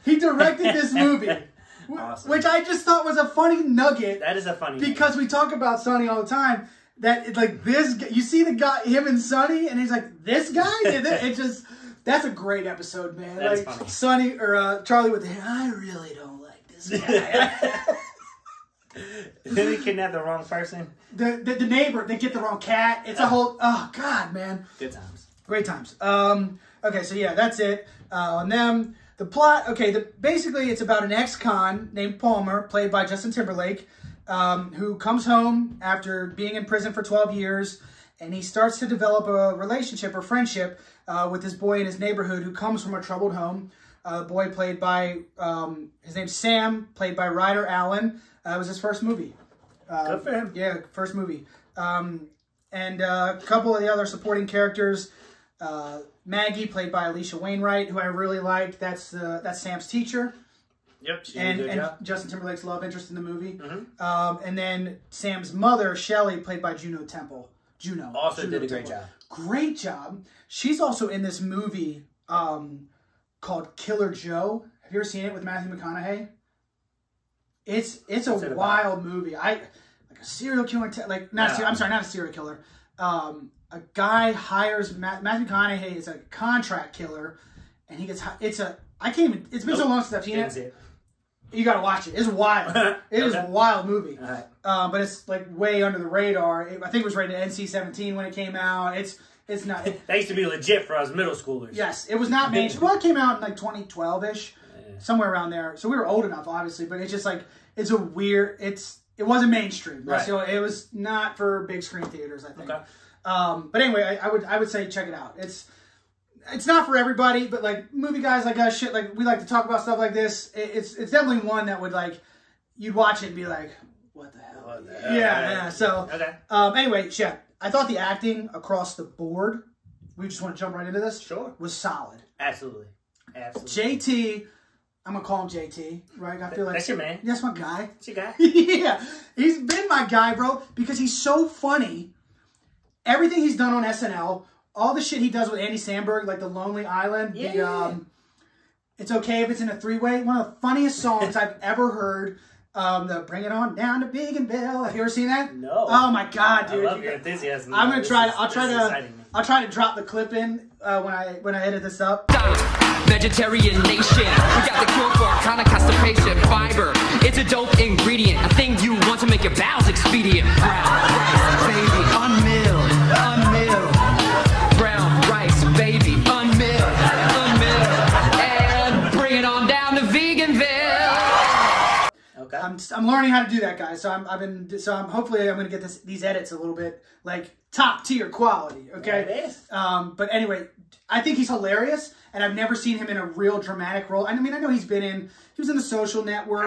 He directed this movie. Awesome. Which I just thought was a funny nugget. That is a funny because we talk about Sonny all the time. That it's like this, you see the guy, him and Sonny, and he's like, this guy? It just, that's a great episode, man. That like, is funny. Sonny, or Charlie with the hair, I really don't like this guy. Then he kidnapped the wrong person. The neighbor, they get the wrong cat. It's a whole, oh, God, man. Good times. Great times. Okay, so yeah, that's it. On them. The plot, basically it's about an ex-con named Palmer, played by Justin Timberlake, who comes home after being in prison for 12 years, and he starts to develop a relationship or friendship with this boy in his neighborhood who comes from a troubled home. The boy played by, his name's Sam, played by Ryder Allen. It was his first movie. Good for him. Yeah, first movie. And a couple of the other supporting characters, Maggie, played by Alisha Wainwright, who I really liked. That's Sam's teacher. Yep, and Justin Timberlake's love interest in the movie. And then Sam's mother, Shelley, played by Juno Temple. Juno did a great job. Great job. She's also in this movie called Killer Joe. Have you ever seen it with Matthew McConaughey? It's a wild movie. Like a serial killer, I'm sorry, not a serial killer. A guy hires Matthew McConaughey is a contract killer, and he gets it's been so long since I've seen it. You gotta watch it. It's wild. It is a wild movie. Right. But it's like way under the radar. I think it was rated NC-17 when it came out. It's not. That used to be legit for us middle schoolers. Yes, it was not mainstream. Well, it came out in like 2012-ish, somewhere around there. So we were old enough, obviously. But it's just like it's a weird. It wasn't mainstream. Right. So it was not for big screen theaters, I think. Okay. But anyway, I would say check it out. It's not for everybody, but like movie guys like us, like we like to talk about stuff like this. It's definitely one that would like you'd watch it and be like, what the hell? Yeah. So anyway, yeah, I thought the acting across the board, we just want to jump right into this, sure, was solid. Absolutely. Absolutely. JT, I'm going to call him JT, right? I feel like that's your man. That's my guy. That's your guy. Yeah. He's been my guy, bro, because he's so funny. Everything he's done on SNL, all the shit he does with Andy Samberg, like The Lonely Island, It's Okay If It's in a Three-Way, one of the funniest songs I've ever heard. The Bring It On Down to Biggin-Bill. Have you ever seen that? No. Oh my god, dude! I love your enthusiasm. I'm gonna try. I'll try to drop the clip in when I edit this up. Vegetarian nation, we got the cure for chronic constipation. Fiber, it's a dope ingredient, a thing you want to make your bowels expedient. Brown rice, baby, unmilled, brown rice, baby, unmilled, and bring it on down to Veganville. Okay. I'm learning how to do that, guys. So I'm hopefully I'm gonna get these edits a little bit like top tier quality. Okay. Yeah, it is. But anyway, I think he's hilarious, and I've never seen him in a real dramatic role. I mean, I know he was in The Social Network,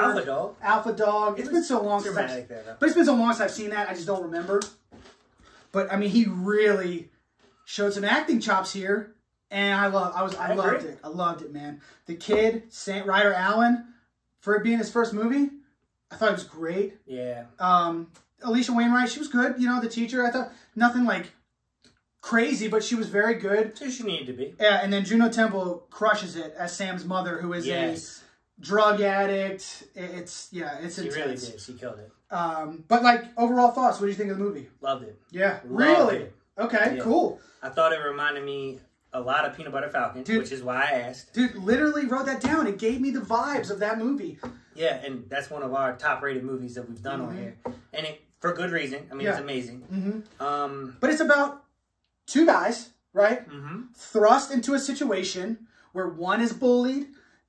Alpha Dog. It's been so long since I've seen that. I just don't remember. But I mean, he really showed some acting chops here, and I loved it. I loved it, man. The kid, Ryder Allen, for it being his first movie, I thought it was great. Yeah. Alisha Wainwright, she was good. You know, the teacher. I thought nothing like crazy, but she was very good. So she needed to be. Yeah, and then Juno Temple crushes it as Sam's mother, who is a drug addict. It's intense. She really did. She killed it. But like overall thoughts, what do you think of the movie? Loved it. Yeah, Loved really. It. Okay, cool. I thought it reminded me a lot of Peanut Butter Falcon, which is why I asked. Dude, literally wrote that down. It gave me the vibes of that movie. Yeah, and that's one of our top-rated movies that we've done on here, and it for good reason. I mean, it's amazing. But it's about two guys, right? Thrust into a situation where one is bullied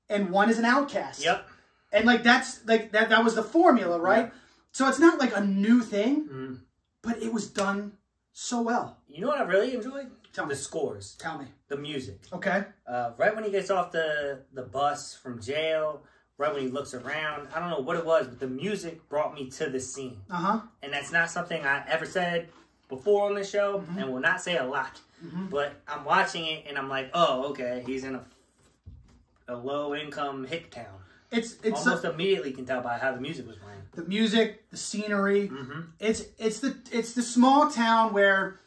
and one is an outcast. Yep. And like that was the formula, right? Yep. So it's not like a new thing, but it was done so well. You know what I really enjoyed? Tell me. The scores. Tell me. The music. Okay. Right when he gets off the bus from jail, right when he looks around, I don't know what it was, but the music brought me to the scene. And that's not something I ever said before on this show, and will not say a lot. But I'm watching it, and I'm like, oh, okay, he's in a low-income hick town. It's almost immediately can tell by how the music was playing. The music, the scenery. It's the small town where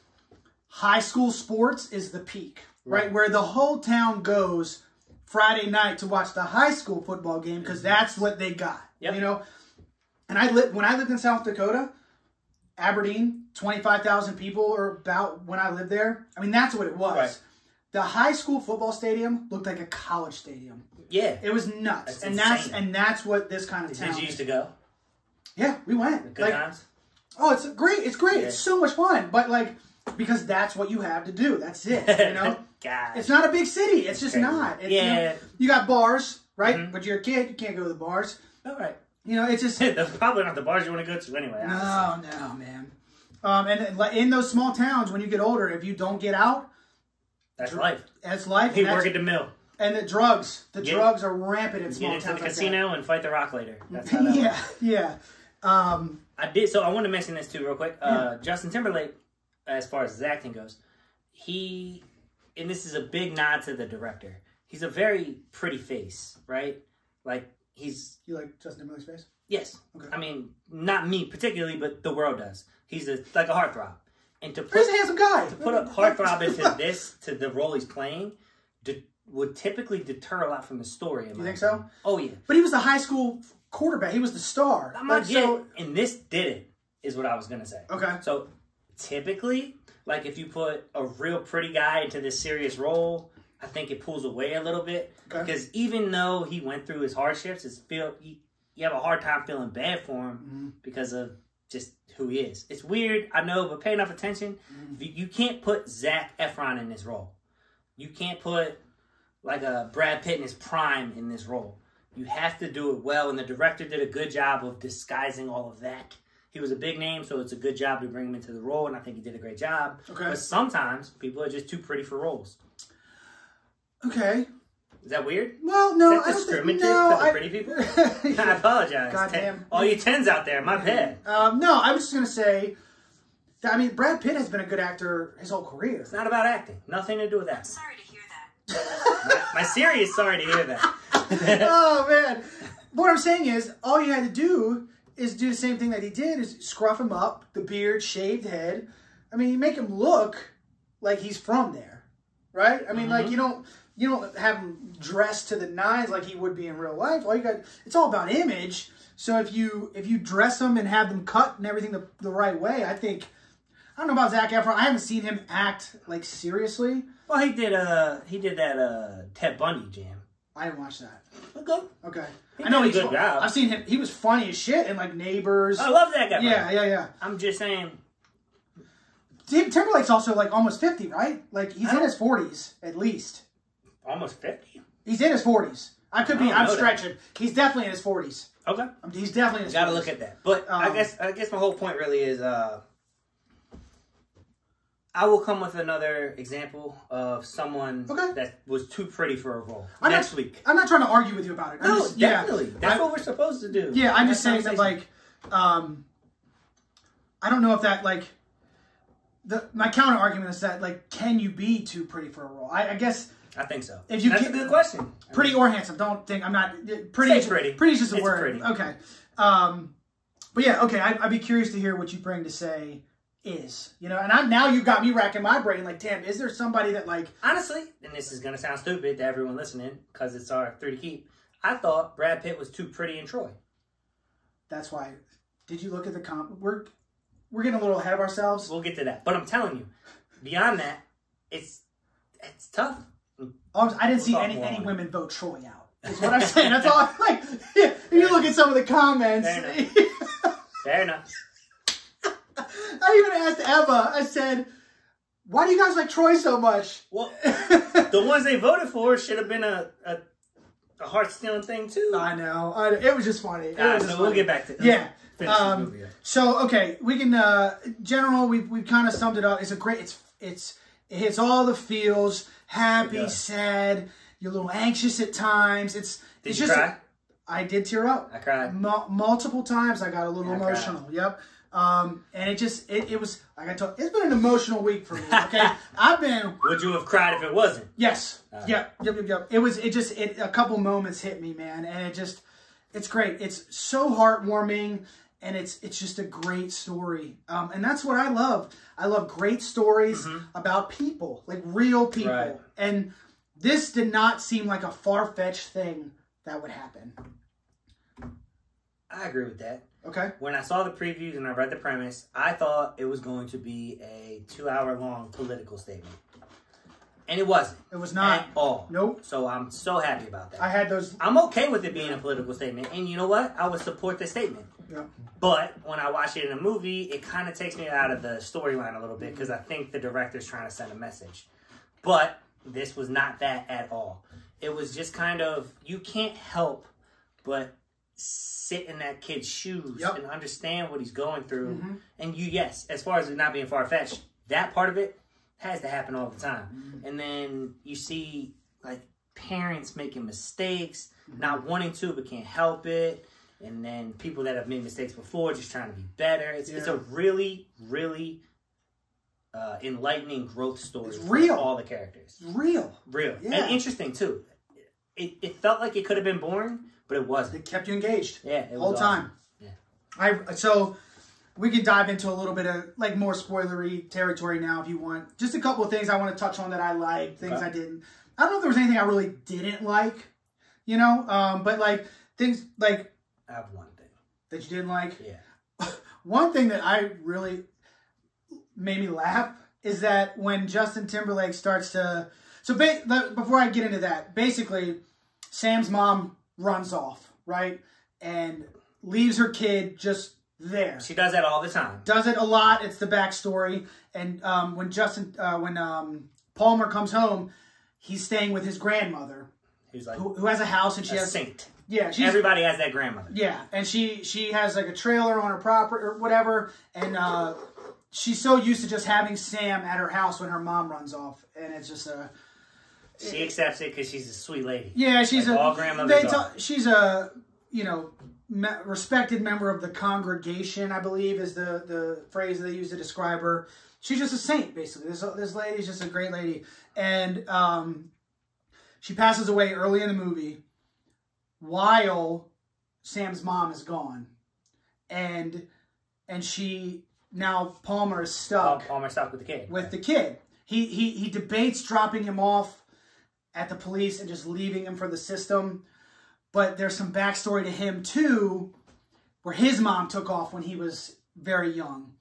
high school sports is the peak, right? Where the whole town goes Friday night to watch the high school football game because that's what they got. You know, and when I lived in South Dakota, Aberdeen, 25,000 people or about when I lived there. I mean, that's what it was. Right. The high school football stadium looked like a college stadium. Yeah. It was nuts. That's what this kind of town is. Did you used to go? Yeah, we went. Good times? Oh, it's great. It's great. Yeah. It's so much fun. But like, because that's what you have to do. That's it. You know? God. It's not a big city. It's just not. It's, yeah. You know, you got bars, right? But you're a kid. You can't go to the bars. All right. You know, it's just... That's probably not the bars you want to go to anyway. No, man. And in those small towns, when you get older, if you don't get out... That's life. That's life. You work at the mill. And the drugs. The drugs are rampant in small towns. Get into the casino and fight the Rock later. That's how that works. Yeah. So I want to mention this too real quick. Justin Timberlake, as far as his acting goes, and this is a big nod to the director, he's a very pretty face, right? Like, he's... You like Justin Timberlake's face? Yes. Okay. I mean, not me particularly, but the world does. He's like a heartthrob. And he's a handsome guy. To put a heartthrob into to the role he's playing, would typically deter a lot from the story. You think so? Oh, yeah. But he was the high school quarterback. He was the star. And this did it, is what I was going to say. Okay. So, typically, like if you put a real pretty guy into this serious role, I think it pulls away a little bit. Okay. Because even though he went through his hardships, you have a hard time feeling bad for him because of just who he is. It's weird, I know, but pay enough attention. You can't put Zac Efron in this role. You can't put like a Brad Pitt in his prime in this role. You have to do it well, and the director did a good job of disguising all of that. He was a big name, so it's a good job to bring him into the role, and I think he did a great job. Okay. But sometimes people are just too pretty for roles. Okay. Is that weird? Well, no, I don't think... because of pretty people? I apologize. Goddamn. All you 10s out there, my bad. No, I was just going to say, I mean, Brad Pitt has been a good actor his whole career. It's not about acting. Nothing to do with that. Sorry to hear that. my serious sorry to hear that. Oh, man. What I'm saying is, all you had to do is do the same thing that he did, is scruff him up, the beard, shaved head. I mean, you make him look like he's from there, right? I mean, like, you don't have him dressed to the nines like he would be in real life. All you got, it's all about image. So if you dress them and have them cut and everything the right way, I think, I don't know about Zac Efron. I haven't seen him act like seriously. Well, he did that Ted Bundy jam. I didn't watch that. Okay. I know he's a good job. I've seen him. He was funny as shit in like Neighbors. I love that guy. Yeah. I'm just saying. Timberlake's also like almost 50, right? Like he's in his 40s at least. Almost 50? He's in his 40s. I'm stretching. That. He's definitely in his 40s. Okay. He's definitely in his 40s. Gotta look at that. But I guess my whole point really is I will come with another example of someone that was too pretty for a role next week. I'm not trying to argue with you about it. No, definitely. That's what we're supposed to do. Yeah, I'm just saying that, like, I don't know if that, like, my counter argument is that, like, can you be too pretty for a role? I guess. I think so. If you That's a good question. Pretty or handsome. Don't think, I'm not, pretty. Say pretty. Pretty is just a word. Pretty. Okay. But yeah, okay, I'd be curious to hear what you bring to say is, you know, and now you got me racking my brain like, damn, is there somebody that, like, honestly, and this is gonna sound stupid to everyone listening because it's our 3 to keep, I thought Brad Pitt was too pretty in Troy. That's why. Did you look at the we're getting a little ahead of ourselves. We'll get to that, but I'm telling you, beyond that, it's tough. I didn't see any women vote Troy out. Is what I'm saying. That's all. I'm like, if you look at some of the comments. Fair enough. I even asked Eva, I said, why do you guys like Troy so much? Well, the ones they voted for should have been a heart-stealing thing, too. I know. It was just funny. We'll get back to it. Yeah. So, okay, we can, general, we've kind of summed it up. It's a great, it hits all the feels, happy, sad, you're a little anxious at times. Did you cry? I did tear up. I cried. Multiple times I got a little emotional. Yep. And it was, like I told, it's been an emotional week for me, okay? Would you have cried if it wasn't? Yes. Yep. A couple moments hit me, man, and it's great. It's so heartwarming, and it's just a great story. And that's what I love. I love great stories about people, like real people. Right. And this did not seem like a far-fetched thing that would happen. I agree with that. Okay. When I saw the previews and I read the premise, I thought it was going to be a 2-hour-long political statement. And it wasn't. It was not. At all. Nope. So I'm so happy about that. I had those. I'm okay with it being a political statement. And you know what? I would support the statement. Yeah. But when I watch it in a movie, it kind of takes me out of the storyline a little bit because I think the director's trying to send a message. But this was not that at all. It was just kind of, you can't help but sit in that kid's shoes and understand what he's going through. And yes, as far as it not being far-fetched, that part of it has to happen all the time. And then you see, like, parents making mistakes, not wanting to but can't help it. And then people that have made mistakes before just trying to be better. It's a really, really enlightening growth story. It's real. For all the characters. It's real. Real. Yeah. And interesting, too. It felt like it could have been boring, but it wasn't. It kept you engaged. Yeah, it was whole time. Yeah. So we can dive into a little bit of like more spoilery territory now if you want. Just a couple of things I want to touch on that I liked, things I didn't. I don't know if there was anything I really didn't like, you know, but like things like. I have one thing that you didn't like. Yeah. One thing that I really made me laugh is that when Justin Timberlake starts to. So before I get into that, basically, Sam's mom runs off, right? And leaves her kid just there. She does that all the time. Does it a lot. It's the backstory. And when Palmer comes home, he's staying with his grandmother, who's like who has a house, and she has saint. Yeah, everybody has that grandmother. Yeah, and she has like a trailer on her property or whatever, and she's so used to just having Sam at her house when her mom runs off, and it's just she accepts it because she's a sweet lady. Yeah, she's like all grandmothers. She's a you know, respected member of the congregation, I believe is the phrase they use to describe her. She's just a saint, basically. This lady is just a great lady. And she passes away early in the movie while Sam's mom is gone. And she, now Palmer is stuck. Palmer's stuck with the kid. With the kid. He debates dropping him off at the police and just leaving him for the system. But there's some backstory to him, too, where his mom took off when he was very young.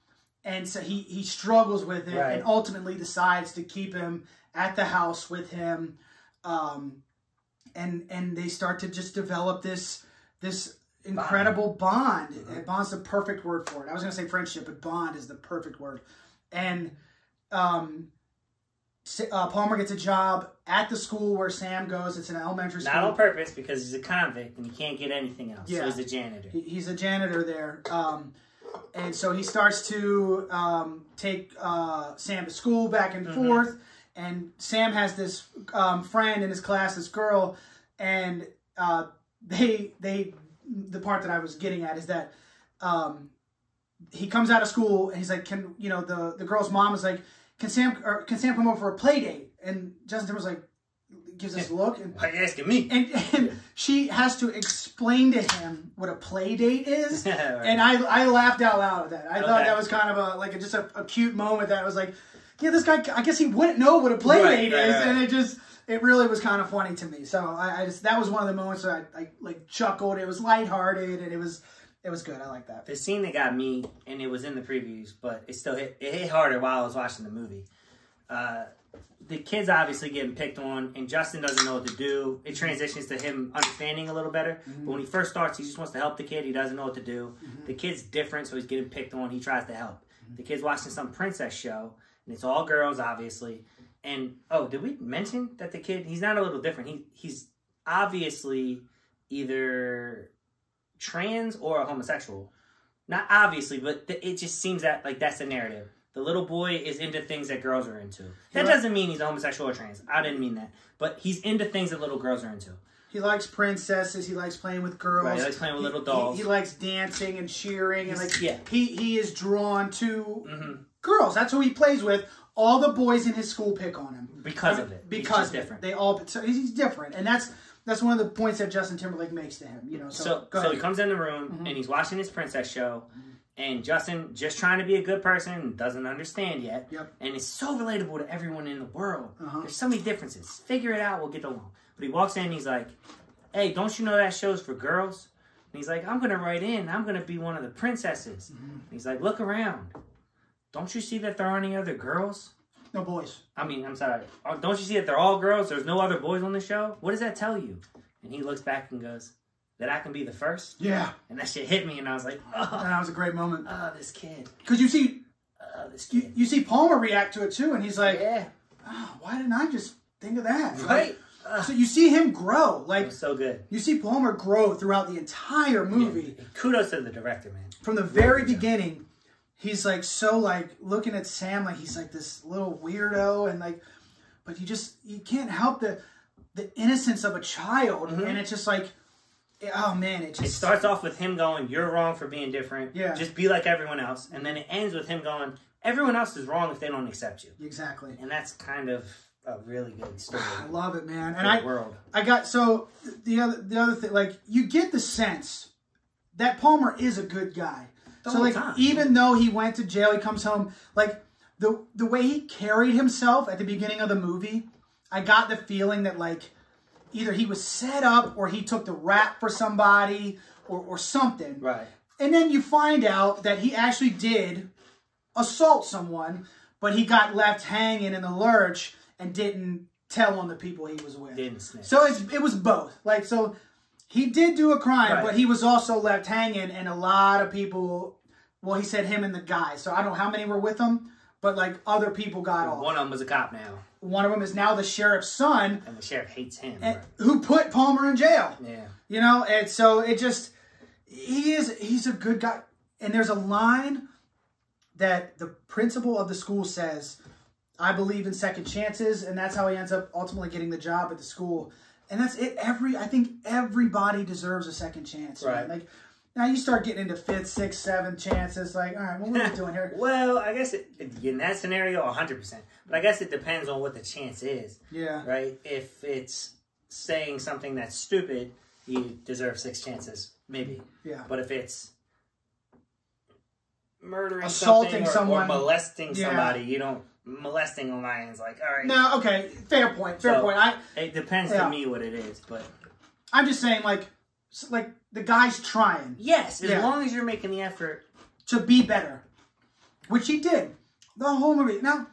And so he struggles with it and ultimately decides to keep him at the house with him. And they start to just develop this incredible bond. And bond's the perfect word for it. I was going to say friendship, but bond is the perfect word. And Palmer gets a job at the school where Sam goes. It's an elementary school. Not on purpose, because he's a convict and he can't get anything else. Yeah. So he's a janitor. He's a janitor there. And so he starts to take Sam to school back and forth. And Sam has this friend in his class, this girl. And the part that I was getting at is that he comes out of school and he's like, the girl's mom is like, Can Sam come over for a play date? And Justin Timberlake gives this look. And, why are you asking me? And she has to explain to him what a play date is. Right. And I laughed out loud at that. I thought that was kind of just a cute moment that was like, yeah, this guy, I guess he wouldn't know what a play date is. Right. And it really was kind of funny to me. So that was one of the moments where I like chuckled. It was lighthearted and it was good. I like that. The scene that got me, and it was in the previews, but it still hit harder while I was watching the movie. The kid's obviously getting picked on, and Justin doesn't know what to do. It transitions to him understanding a little better. But when he first starts, he just wants to help the kid. He doesn't know what to do. The kid's different, so he's getting picked on. He tries to help. The kid's watching some princess show, and it's all girls, obviously. And, did we mention that the kid, he's not a little different. He's obviously either trans or a homosexual. Not obviously, but it just seems that that's the narrative. The little boy is into things that girls are into. That doesn't mean he's a homosexual or trans. I didn't mean that. But he's into things that little girls are into. He likes princesses. He likes playing with girls. Right, he likes playing with little dolls. He likes dancing and cheering. And he is drawn to girls. That's who he plays with. All the boys in his school pick on him. Because of it. Because he's different. So he's different. And that's one of the points that Justin Timberlake makes to him. So he comes in the room and he's watching his princess show. And Justin, just trying to be a good person, doesn't understand yet. Yep. And it's so relatable to everyone in the world. There's so many differences. Figure it out, we'll get along. But he walks in and he's like, hey, don't you know that show's for girls? And he's like, I'm going to write in. I'm going to be one of the princesses. And he's like, look around. Don't you see that there aren't any other girls? No boys. I mean, I'm sorry. Don't you see that they're all girls? There's no other boys on the show? What does that tell you? And he looks back and goes, that I can be the first? Yeah. And that shit hit me, and I was like, oh. That was a great moment. Oh, this kid. Because you see, this kid. You see Palmer react to it, too, and he's like, oh, why didn't I just think of that? Right. So you see him grow. It was so good. You see Palmer grow throughout the entire movie. Yeah. Kudos to the director, man. From the very beginning, he's looking at Sam like he's like this little weirdo, and but you can't help the innocence of a child, and it's just like, oh man, it starts off with him going, you're wrong for being different. Yeah. Just be like everyone else. And then it ends with him going, everyone else is wrong if they don't accept you. Exactly. And that's kind of a really good story. I love it, man. And I got, so the other thing, you get the sense that Palmer is a good guy. Even though he went to jail, he comes home, the way he carried himself at the beginning of the movie, I got the feeling that either he was set up or he took the rap for somebody or something. Right. And then you find out that he actually did assault someone, but he got left hanging in the lurch and didn't tell on the people he was with. Didn't snitch. So it was both. So he did do a crime, but he was also left hanging, and a lot of people, well, he said him and the guy. So I don't know how many were with him, but other people got off. One of them was a cop now. One of them is now the sheriff's son. And the sheriff hates him. Who put Palmer in jail. Yeah. And so it just, he's a good guy. And there's a line that the principal of the school says, I believe in second chances. And that's how he ends up ultimately getting the job at the school. And that's it. I think everybody deserves a second chance. Right. Like, now you start getting into 5th, 6th, 7th chances. Like, all right, well, what are we doing here? Well, I guess in that scenario, 100%. But I guess it depends on what the chance is. Yeah. Right? If it's saying something that's stupid, you deserve 6 chances, maybe. Yeah. But if it's murdering assaulting someone or someone, molesting somebody, you don't. Molesting on my end's like, all right. No, okay, fair point. Fair point. It depends to me what it is, but I'm just saying, like the guy's trying. Yes, as long as you're making the effort to be better, which he did the whole movie. Now,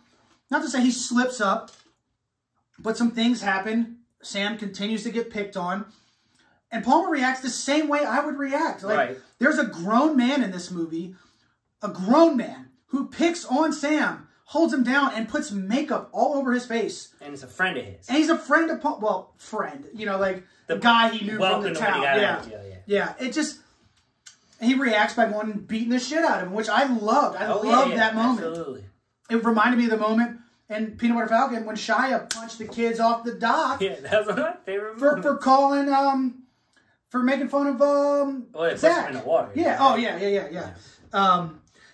not to say he slips up, but some things happen. Sam continues to get picked on, and Palmer reacts the same way I would react. Like, there's a grown man in this movie, a grown man who picks on Sam, holds him down, and puts makeup all over his face. And it's a friend of his. And he's a friend of Paul. Well, friend. You know, like the guy he knew from the town. Yeah. It just... He reacts by going and beating the shit out of him, which I loved. I loved that moment. Absolutely. It reminded me of the moment in Peanut Butter Falcon when Shia punched the kids off the dock. Yeah, that was one of my favorite moments. For calling... For making fun of... they pushed him in the water. Yeah. Oh, yeah.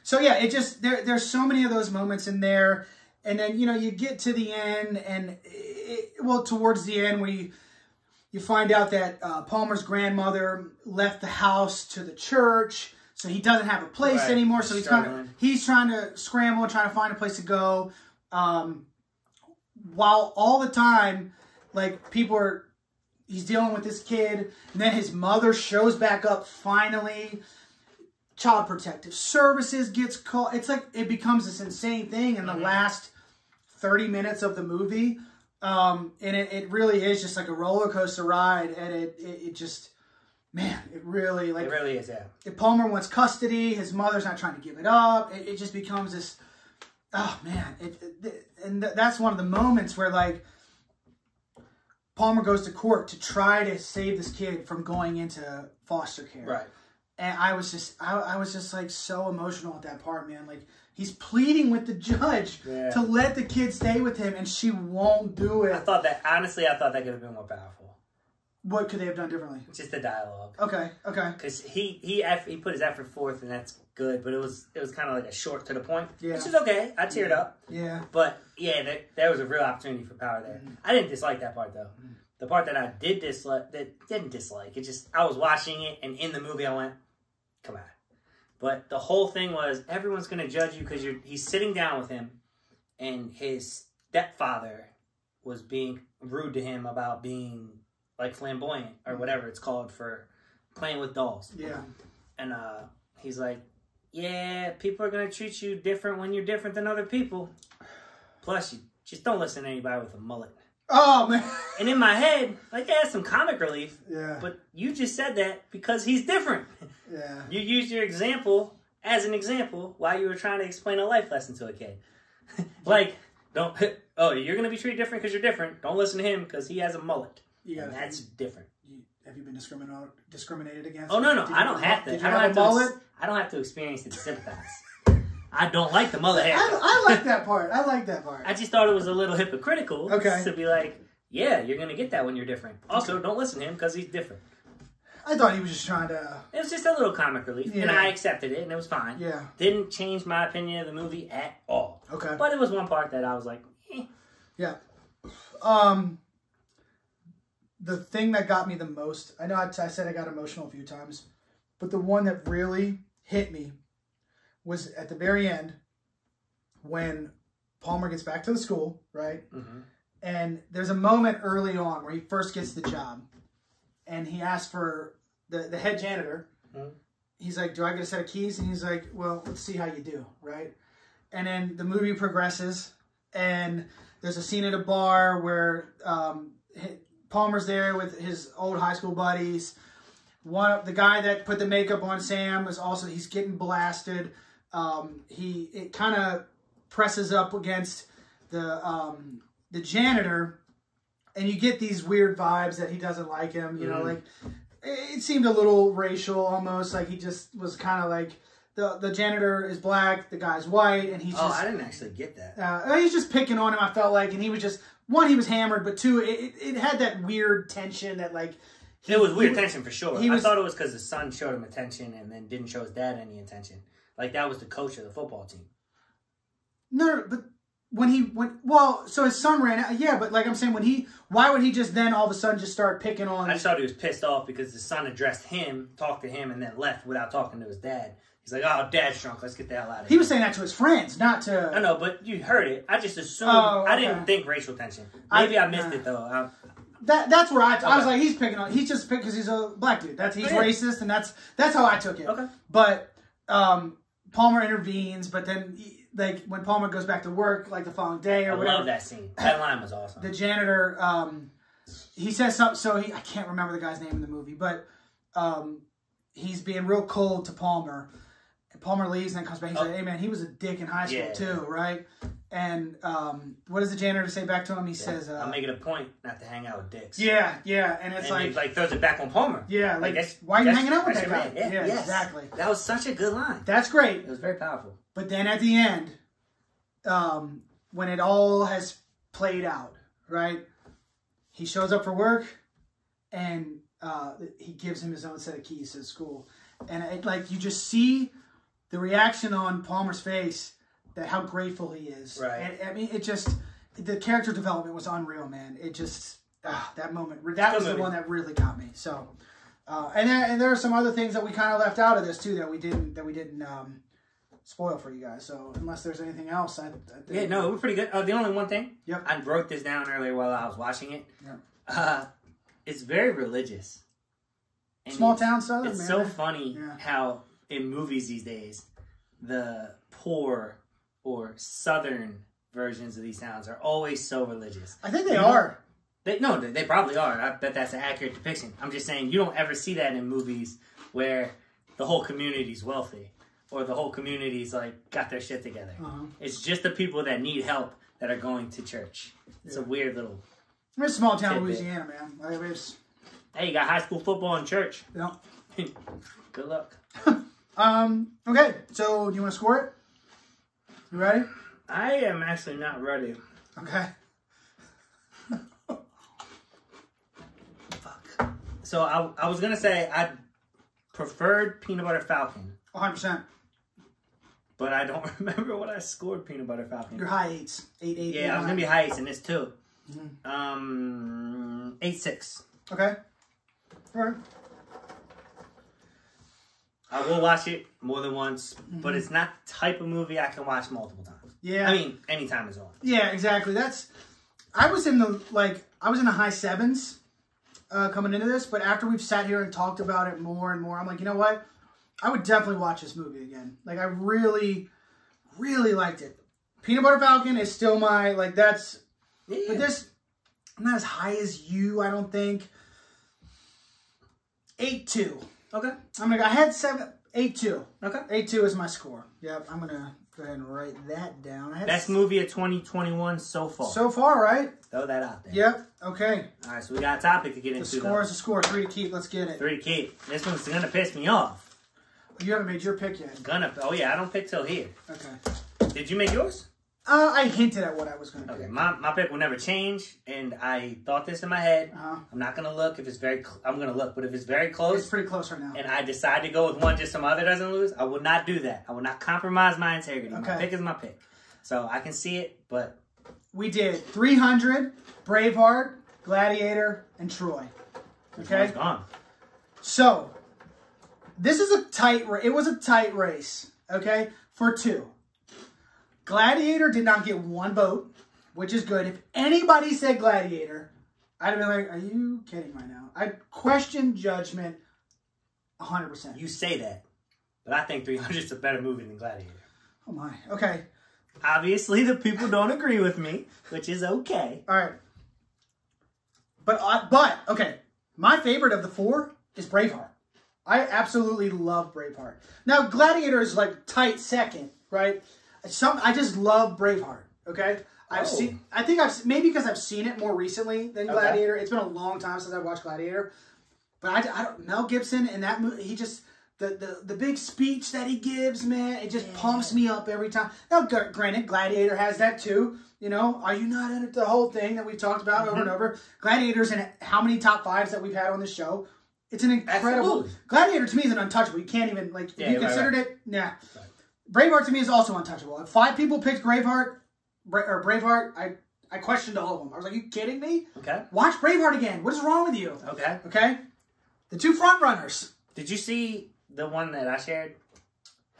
So yeah, it just there's so many of those moments in there, and then you get to the end, and towards the end you find out that Palmer's grandmother left the house to the church, so he doesn't have a place anymore. So he's trying to scramble and trying to find a place to go, while all the time like he's dealing with this kid, and then his mother shows back up finally. Child Protective Services gets called. It's like it becomes this insane thing in the last 30 minutes of the movie. And it really is just like a roller coaster ride. And it just, man, it really is, yeah. If Palmer wants custody, his mother's not trying to give it up. It just becomes this, oh man. And that's one of the moments where like Palmer goes to court to try to save this kid from going into foster care. Right. And I was just like so emotional at that part, man. Like he's pleading with the judge to let the kid stay with him, and she won't do it. I thought that could have been more powerful. What could they have done differently? Just the dialogue. Okay. Because he put his effort forth, and that's good. But it was kind of like a short to the point, which is okay. I teared up. Yeah. But yeah, there was a real opportunity for power there. I didn't dislike that part though. The part that I didn't dislike, it just I was watching it, and in the movie I went, come on. But the whole thing was everyone's going to judge you because he's sitting down with him, and his stepfather was being rude to him about being like flamboyant or whatever it's called for playing with dolls. Yeah. And he's like, yeah, people are going to treat you different when you're different than other people. Plus, you just don't listen to anybody with a mullet. Oh, man. And in my head, like, yeah, some comic relief. Yeah. But you just said that because he's different. Yeah. You used your example as an example while you were trying to explain a life lesson to a kid. Like, you're going to be treated different because you're different. Don't listen to him because he has a mullet. And that's different. Have you been discriminated against? Oh, no. I don't have to. Did you have a mullet? I don't have to experience it to sympathize. I don't like the mullet hair. I like that part. I just thought it was a little hypocritical to be like, yeah, you're going to get that when you're different. Also, don't listen to him because he's different. I thought he was just trying to... It was just a little comic relief, and I accepted it, and it was fine. Yeah. Didn't change my opinion of the movie at all. Okay. But it was one part that I was like, eh. Yeah. The thing that got me the most... I know I said I got emotional a few times, but the one that really hit me was at the very end when Palmer gets back to the school, right? Mm-hmm. And there's a moment early on where he first gets the job, and he asks for the head janitor. Mm-hmm. He's like, do I get a set of keys? And he's like, well, let's see how you do, right? And then the movie progresses, and there's a scene at a bar where Palmer's there with his old high school buddies. The guy that put the makeup on Sam is also, he's getting blasted. It kind of presses up against the janitor, and you get these weird vibes that he doesn't like him. You know, like it seemed a little racial almost. Like he just was kind of like the janitor is black, the guy's white, and he's just. Oh, I didn't actually get that. He's just picking on him. I felt like, and he was just one, he was hammered, but two, it had that weird tension that like. It was weird tension for sure. I thought it was because the son showed him attention and then didn't show his dad any attention. Like that was the coach of the football team. No, but so his son ran out. Yeah, but like I'm saying, why would he just then all of a sudden just start picking on? I just thought he was pissed off because the son addressed him, talked to him, and then left without talking to his dad. He's like, "Oh, Dad's drunk. Let's get the hell out of here." He was saying that to his friends, not to. I know, but you heard it. I just assumed. Oh, okay. I didn't think racial tension. Maybe I missed it though. That's where I was like, he's picking on. He's just because he's a black dude. He's racist, and that's how I took it. Okay. But Palmer intervenes, but then like when Palmer goes back to work, like the following day or whatever. I love that scene. That line was awesome. The janitor, he says something. So I can't remember the guy's name in the movie, but he's being real cold to Palmer. And Palmer leaves and then comes back. He's like, "Hey man, he was a dick in high school too, right?" And what does the janitor say back to him? He says, "I'll make it a point not to hang out with dicks." Yeah, and it's and he throws it back on Palmer. Yeah, like why are you hanging out with that guy? Yeah, yes. Exactly. That was such a good line. That's great. It was very powerful. But then at the end, when it all has played out, right? He shows up for work, and he gives him his own set of keys to the school, and you just see the reaction on Palmer's face. That how grateful he is. Right. And, I mean, the character development was unreal, man. It just, that moment, that was the one that really got me. So, and there are some other things that we kind of left out of this too that we didn't spoil for you guys. So unless there's anything else, I think. Yeah, no, we're pretty good. The only one thing. Yep. I wrote this down earlier while I was watching it. Yep. It's very religious. And Small town Southern, It's man. so funny how in movies these days, the poor or Southern versions of these towns are always so religious. I think they are. They probably are. I bet that's an accurate depiction. I'm just saying you don't ever see that in movies where the whole community's wealthy or the whole community's like got their shit together. It's just the people that need help that are going to church. It's a weird little. It's small town Louisiana, man. Hey, you got high school football and church. Yeah. Good luck. Okay, so do you want to score it? You ready? I am actually not ready. Okay. Fuck. So I was gonna say I preferred Peanut Butter Falcon. 100%. But I don't remember what I scored Peanut Butter Falcon. Your high eights. 8-8. Yeah, I was gonna be high eights in this too. 8-6. Okay. All right. I will watch it more than once, but it's not the type of movie I can watch multiple times. Yeah. I mean, anytime is on. Yeah, exactly. I was in the high 7s coming into this, but after we've sat here and talked about it more and more, I'm like, you know what? I would definitely watch this movie again. Like, I really, really liked it. Peanut Butter Falcon is still my, like, that's... Yeah. But this, I'm not as high as you, I don't think. 8-2. Okay. I had 8-2. Okay. 8-2 is my score. Yep, I'm going to go ahead and write that down. Best movie of 2021 so far. So far, right? Throw that out there. Yep, okay. All right, so we got a topic to get into. The score is a score. 3 to keep. Let's get it. 3 to keep. This one's going to piss me off. You haven't made your pick yet. Oh, yeah, I don't pick till here. Okay. Did you make yours? I hinted at what I was going to pick. Okay, my pick will never change, and I thought this in my head. I'm not going to look if it's very... I'm going to look, but if it's very close... It's pretty close right now. And I decide to go with one just so my other doesn't lose, I will not do that. I will not compromise my integrity. Okay. My pick is my pick. So I can see it, but... We did 300, Braveheart, Gladiator, and Troy. Okay? It's gone. So, this is a tight... It was a tight race, okay? For 2. Gladiator did not get 1 vote, which is good. If anybody said Gladiator, I'd have been like, are you kidding right now? I'd question judgment 100%. You say that, but I think 300 is a better movie than Gladiator. Oh my. Okay. Obviously, the people don't agree with me, which is okay. All right. But okay. My favorite of the 4 is Braveheart. I absolutely love Braveheart. Now, Gladiator is like tight second, right? I just love Braveheart. Okay, I think maybe because I've seen it more recently than Gladiator. It's been a long time since I watched Gladiator, but I don't. Mel Gibson in that movie, the big speech that he gives, man, it just pumps me up every time. Now, granted, Gladiator has that too. You know, are you not in it? The whole thing that we've talked about over and over. Gladiator's in how many top 5s that we've had on this show? It's an incredible... Absolutely. Gladiator to me is an untouchable. You can't even, like, if you considered it, nah. Right. Braveheart to me is also untouchable. If 5 people picked Braveheart, I questioned all of them. I was like, are you kidding me? Okay. Watch Braveheart again. What is wrong with you? Okay. Okay? The 2 front runners. Did you see the one that I shared?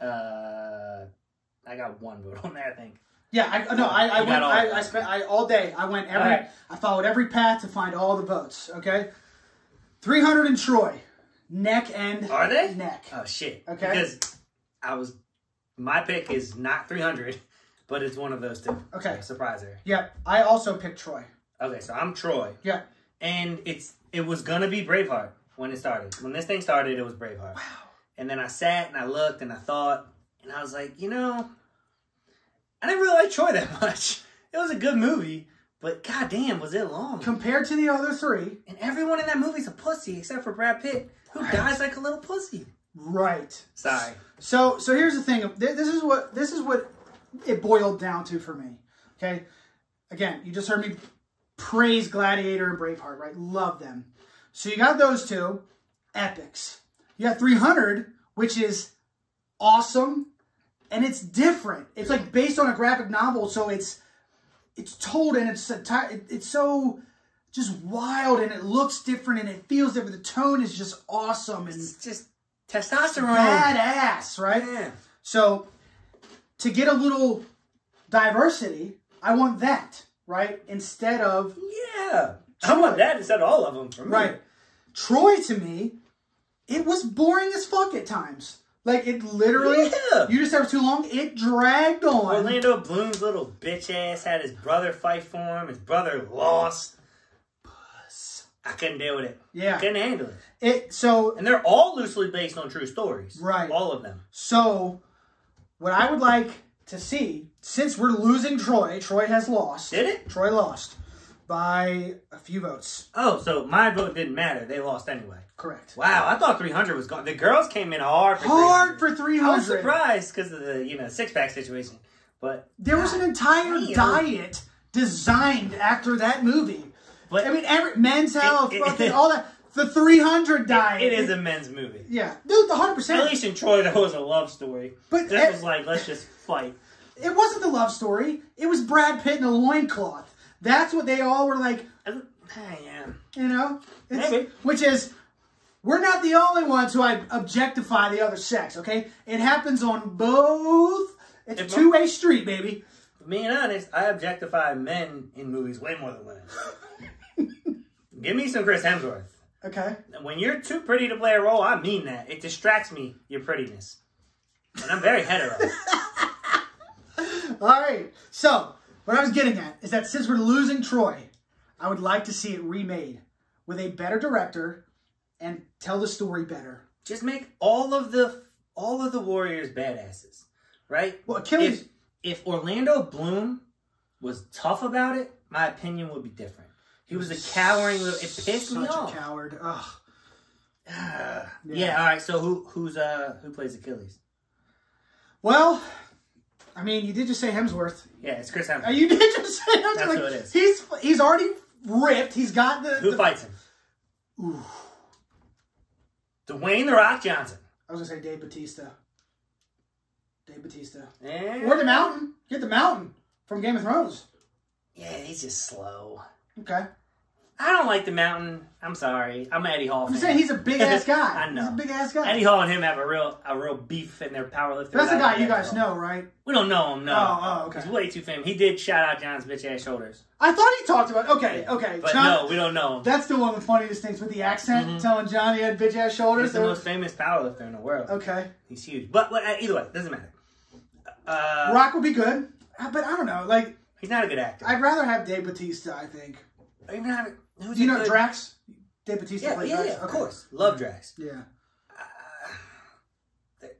I got 1 vote on there, I think. Yeah, I spent all day. I went I followed every path to find all the votes. Okay, 300 and Troy, neck and are they neck? Oh shit. Okay, because my pick is not 300, but it's one of those 2. Okay, surpriser. Yep, I also picked Troy. Okay, so I'm Troy. Yeah, and it was gonna be Braveheart when it started. When this thing started, it was Braveheart. Wow. And then I sat and I looked and I thought, and I was like, you know, I didn't really like Troy that much. It was a good movie, but goddamn, was it long. Compared to the other 3. And everyone in that movie's a pussy, except for Brad Pitt, who dies like a little pussy. Right. Sorry. So here's the thing. This is what it boiled down to for me. Okay? Again, you just heard me praise Gladiator and Braveheart, right? Love them. So you got those 2 epics. You got 300, which is awesome. And it's different. It's like based on a graphic novel, so it's told and it's so just wild and it looks different and it feels different. The tone is just awesome and it's just testosterone, badass, right? Yeah. So to get a little diversity, I want that, right? Instead of Troy. I want that instead of all of them for me. Right. Troy to me, it was boring as fuck at times. Like, it literally, you just have too long, it dragged on. Orlando Bloom's little bitch ass had his brother fight for him. His brother lost. I couldn't deal with it. Yeah. Couldn't handle it. And they're all loosely based on true stories. Right. All of them. So, what I would like to see, since we're losing Troy has lost. Did it? Troy lost by a few votes. Oh, so my vote didn't matter. They lost anyway. Correct. Wow, I thought 300 was gone. The girls came in hard for 300. I was surprised because of the six-pack situation. But there was an entire diet designed after that movie. But I mean, Men's Health, all that. The 300 diet. It is a men's movie. Yeah. Dude, 100%. At least in Troy, that was a love story. But this was like, let's just fight. It wasn't the love story. It was Brad Pitt in a loincloth. That's what they all were like. Yeah. You know? Maybe. Which is, we're not the only ones who objectify the other sex, okay? It happens on both. It's a two-way street, baby. Being honest, I objectify men in movies way more than women. Give me some Chris Hemsworth. Okay. When you're too pretty to play a role, I mean that. It distracts me, your prettiness. And I'm very hetero. All right. So, what I was getting at is that since we're losing Troy, I would like to see it remade with a better director and tell the story better. Just make all of the warriors badasses, right? Well, Achilles. If Orlando Bloom was tough about it, my opinion would be different. He was a cowering little. It pissed me off. Such a coward. Ugh. Yeah. All right. So who plays Achilles? Well, I mean, you did just say Hemsworth. Yeah, it's Chris Hemsworth. You did just say Hemsworth. That's who it is. He's already ripped. He's got the. Who fights him? Ooh. Dwayne "The Rock" Johnson. I was gonna say Dave Bautista. Dave Bautista. Yeah. Or the Mountain. Get the Mountain from Game of Thrones. Yeah, he's just slow. Okay. I don't like the Mountain. I'm sorry. I'm an Eddie Hall fan. I'm saying he's a big ass guy. I know. He's a big ass guy. Eddie Hall and him have a real beef in their powerlifting. That's the guy you guys know, right? We don't know him, no. Oh, okay. He's way too famous. He did shout out John's bitch ass shoulders. I thought he talked about okay. But John, no, we don't know him. That's still one of the funniest things with the accent, telling John he had bitch ass shoulders. He's the most famous powerlifter in the world. Okay. He's huge. But either way, it doesn't matter. Rock would be good, but I don't know. Like, he's not a good actor. I'd rather have Dave Bautista, I think. Do you know Drax? Dave Bautista plays Drax? Yeah, of course. Love Drax. Yeah.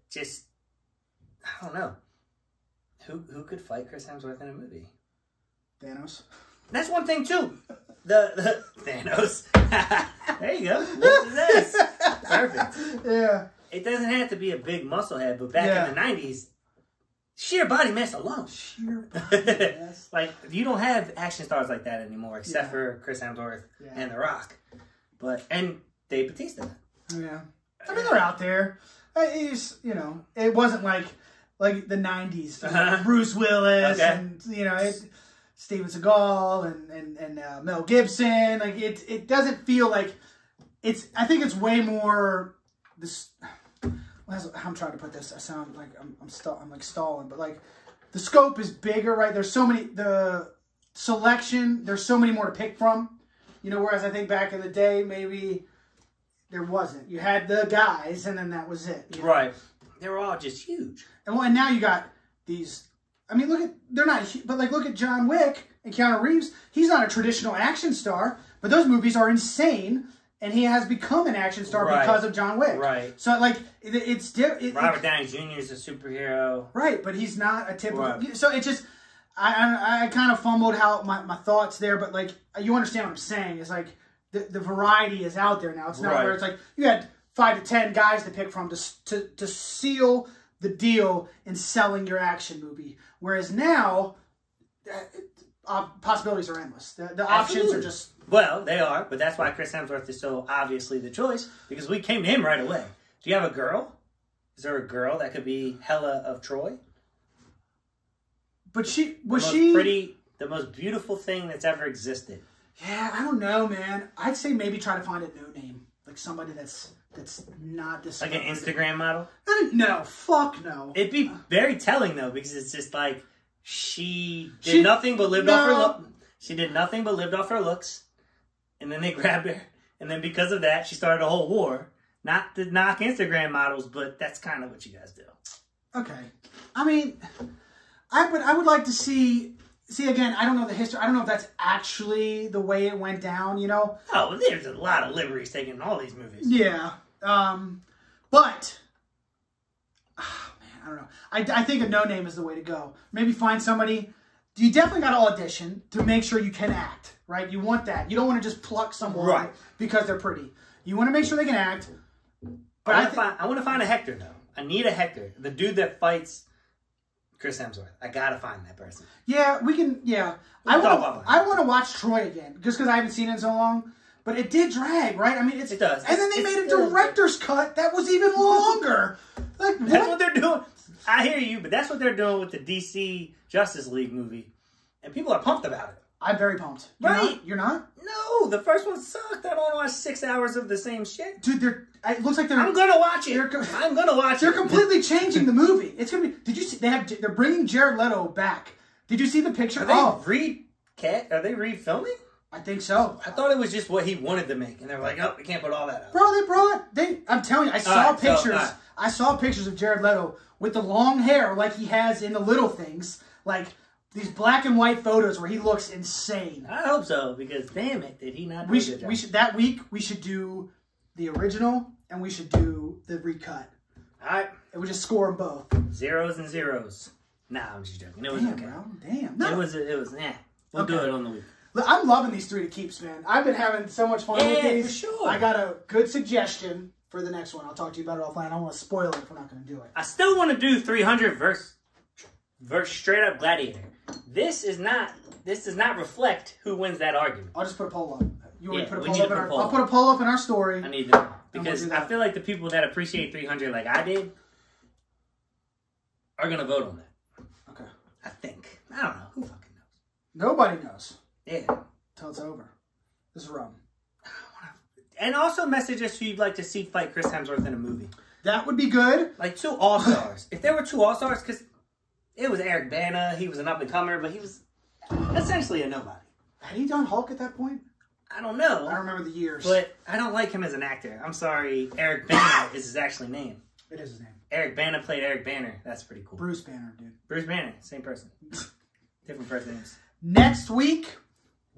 Just, I don't know. Who could fight Chris Hemsworth in a movie? Thanos. That's one thing, too. The Thanos. There you go. This is this. Perfect. Yeah. it doesn't have to be a big muscle head, but back in the 90s, sheer body mass alone. Sheer body mass. Like, you don't have action stars like that anymore, except for Chris Hemsworth and The Rock. And Dave Bautista. Yeah. I mean, they're out there. It's, you know, it wasn't like the 90s. Bruce Willis and, you know, Steven Seagal and Mel Gibson. Like, it doesn't feel like it's, I think it's way more this, I'm trying to put this, I sound like I'm like stalling, but like the scope is bigger, right? There's so many, the selection, there's so many more to pick from, you know, whereas I think back in the day, maybe there wasn't. You had the guys and then that was it. You know? Right. They were all just huge. And now you got these, I mean, look at, they're not, but like look at John Wick and Keanu Reeves. He's not a traditional action star, but those movies are insane. And he has become an action star because of John Wick. Right. So, like, it's different. Robert Downey Jr. is a superhero. Right, but he's not a typical... Right. So, it's just... I kind of fumbled my thoughts there, but, like, you understand what I'm saying. It's like, the variety is out there now. It's not where it's like, you had 5 to 10 guys to pick from to seal the deal in selling your action movie. Whereas now, possibilities are endless. The options are just... Well, they are, but that's why Chris Hemsworth is so obviously the choice, because we came to him right away. Do you have a girl? Is there a girl that could be Hela of Troy? But the most beautiful thing that's ever existed. Yeah, I don't know, man. I'd say maybe try to find a no name, like somebody that's not this. Like an Instagram model? No, fuck no. It'd be very telling though, because it's just like she did nothing but lived off her look. She did nothing but lived off her looks. And then they grabbed her. And then because of that, she started a whole war. Not to knock Instagram models, but that's kind of what you guys do. Okay. I mean, I would like to see again, I don't know the history. I don't know if that's actually the way it went down, you know? Oh, there's a lot of liberties taken in all these movies. Yeah. But, oh, man, I don't know. I think a no-name is the way to go. Maybe find somebody... You definitely got to audition to make sure you can act, right? You want that. You don't want to just pluck someone because they're pretty. You want to make sure they can act. But I want to find a Hector, though. I need a Hector. The dude that fights Chris Hemsworth. I got to find that person. Yeah, we can, yeah. I want to watch Troy again, just because I haven't seen it in so long. But it did drag, right? I mean, it does. And then they made a director's cut that was even longer. Like, what? That's what they're doing. I hear you, but that's what they're doing with the DC Justice League movie. And people are pumped about it. I'm very pumped. You're not? No, the first one sucked. I don't want to watch 6 hours of the same shit. Dude, it looks like they're... I'm going to watch it. I'm going to watch it. They're completely changing the movie. It's going to be... Did you see... They're bringing Jared Leto back. Did you see the picture? Are they refilming? I think so. I thought it was just what he wanted to make. And they were like, oh, we can't put all that out. Bro, I'm telling you, I saw pictures. I saw pictures of Jared Leto with the long hair like he has in The Little Things. Like... These black and white photos where he looks insane. I hope so, because damn it, did he not do a good job. That week, we should do the original, and we should do the recut. All right. And we just score them both. 0s and 0s. Nah, I'm just joking. It was okay. Bro. Damn. No. It was, We'll do it on the week. Look, I'm loving these 3 to keeps, man. I've been having so much fun with these. For sure. I got a good suggestion for the next one. I'll talk to you about it offline. I don't want to spoil it if we're not going to do it. I still want to do 300 verse straight up Gladiator. This does not reflect who wins that argument. I'll just put a poll up. You want me to put a poll up? I'll put a poll up in our story. I need to know. Because I feel like the people that appreciate 300 like I did are going to vote on that. Okay. I think. I don't know. Who fucking knows? Nobody knows. Yeah. Till it's over. This is rum. And also message us who you'd like to see fight Chris Hemsworth in a movie. That would be good. Like 2 all-stars. If there were 2 all-stars, because... It was Eric Bana. He was an up-and-comer, but he was essentially a nobody. Had he done Hulk at that point? I don't know. I don't remember the years. But I don't like him as an actor. I'm sorry. Eric Bana is his actual name. It is his name. Eric Bana played Eric Banner. That's pretty cool. Bruce Banner, dude. Bruce Banner. Same person. Different first names. Next week,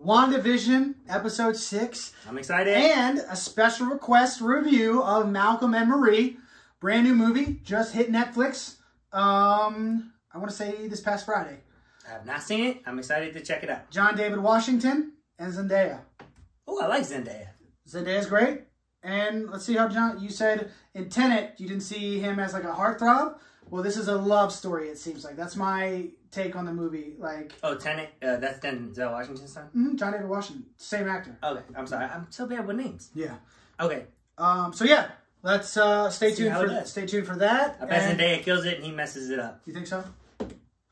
WandaVision, episode 6. I'm excited. And a special request review of Malcolm and Marie. Brand new movie. Just hit Netflix. I want to say this past Friday. I have not seen it. I'm excited to check it out. John David Washington and Zendaya. Oh, I like Zendaya. Zendaya's great. And let's see how John, you said in Tenet, you didn't see him as like a heartthrob. Well, this is a love story, it seems like. That's my take on the movie. Like, oh, Tenet, that's Denzel Washington's son? John David Washington, same actor. Okay, I'm sorry. I'm so bad with names. Yeah. Okay. So yeah, let's stay tuned for that. I bet Zendaya kills it and he messes it up. You think so? All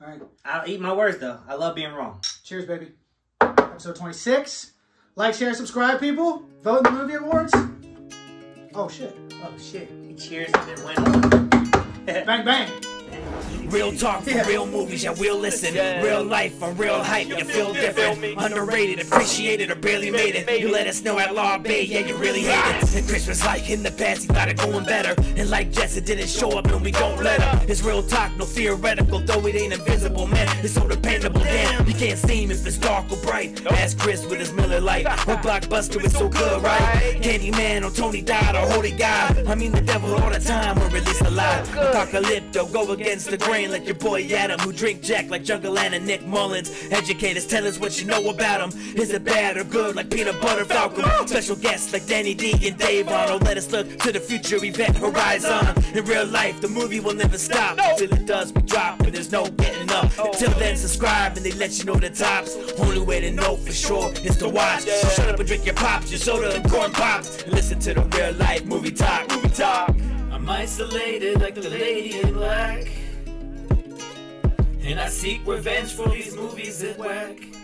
right. I'll eat my words though. I love being wrong. Cheers, baby. Episode 26. Like, share, subscribe, people. Vote in the movie awards. Oh shit. Oh shit. He cheers and then went on. Bang bang. Real talk for real movies, yeah, we'll listen. Real life for real hype, you feel different. Underrated, appreciated, or barely made it. You let us know at Law Bay, yeah, you really hate it. And Christmas, like in the past, he thought it going better. And like Jess, it didn't show up, and we don't let up. It's real talk, no theoretical, though it ain't invisible, man. It's so dependable, damn. You can't see him if it's dark or bright. Ask Chris with his Miller Lite. Or Blockbuster, it's so good, right? Candyman or Tony Dodd or Holy God. I mean the devil all the time, or release the lie. Apocalypto, go against the grain like your boy Adam, who drink Jack like Jungle Ann and Nick Mullins. Educators, tell us what you know about him. Is it bad or good like Peanut Butter Falcon? Special guests like Danny D and Dave Arnold. Let us look to the future, event horizon. In real life, the movie will never stop. Till it does, we drop, and there's no getting up. Until then, subscribe and they let you know the tops. Only way to know for sure is to watch. So shut up and drink your pops, your soda and corn pops, and listen to the real life movie talk. Movie talk. I'm isolated like the lady in black, and I seek revenge for these movies that whack.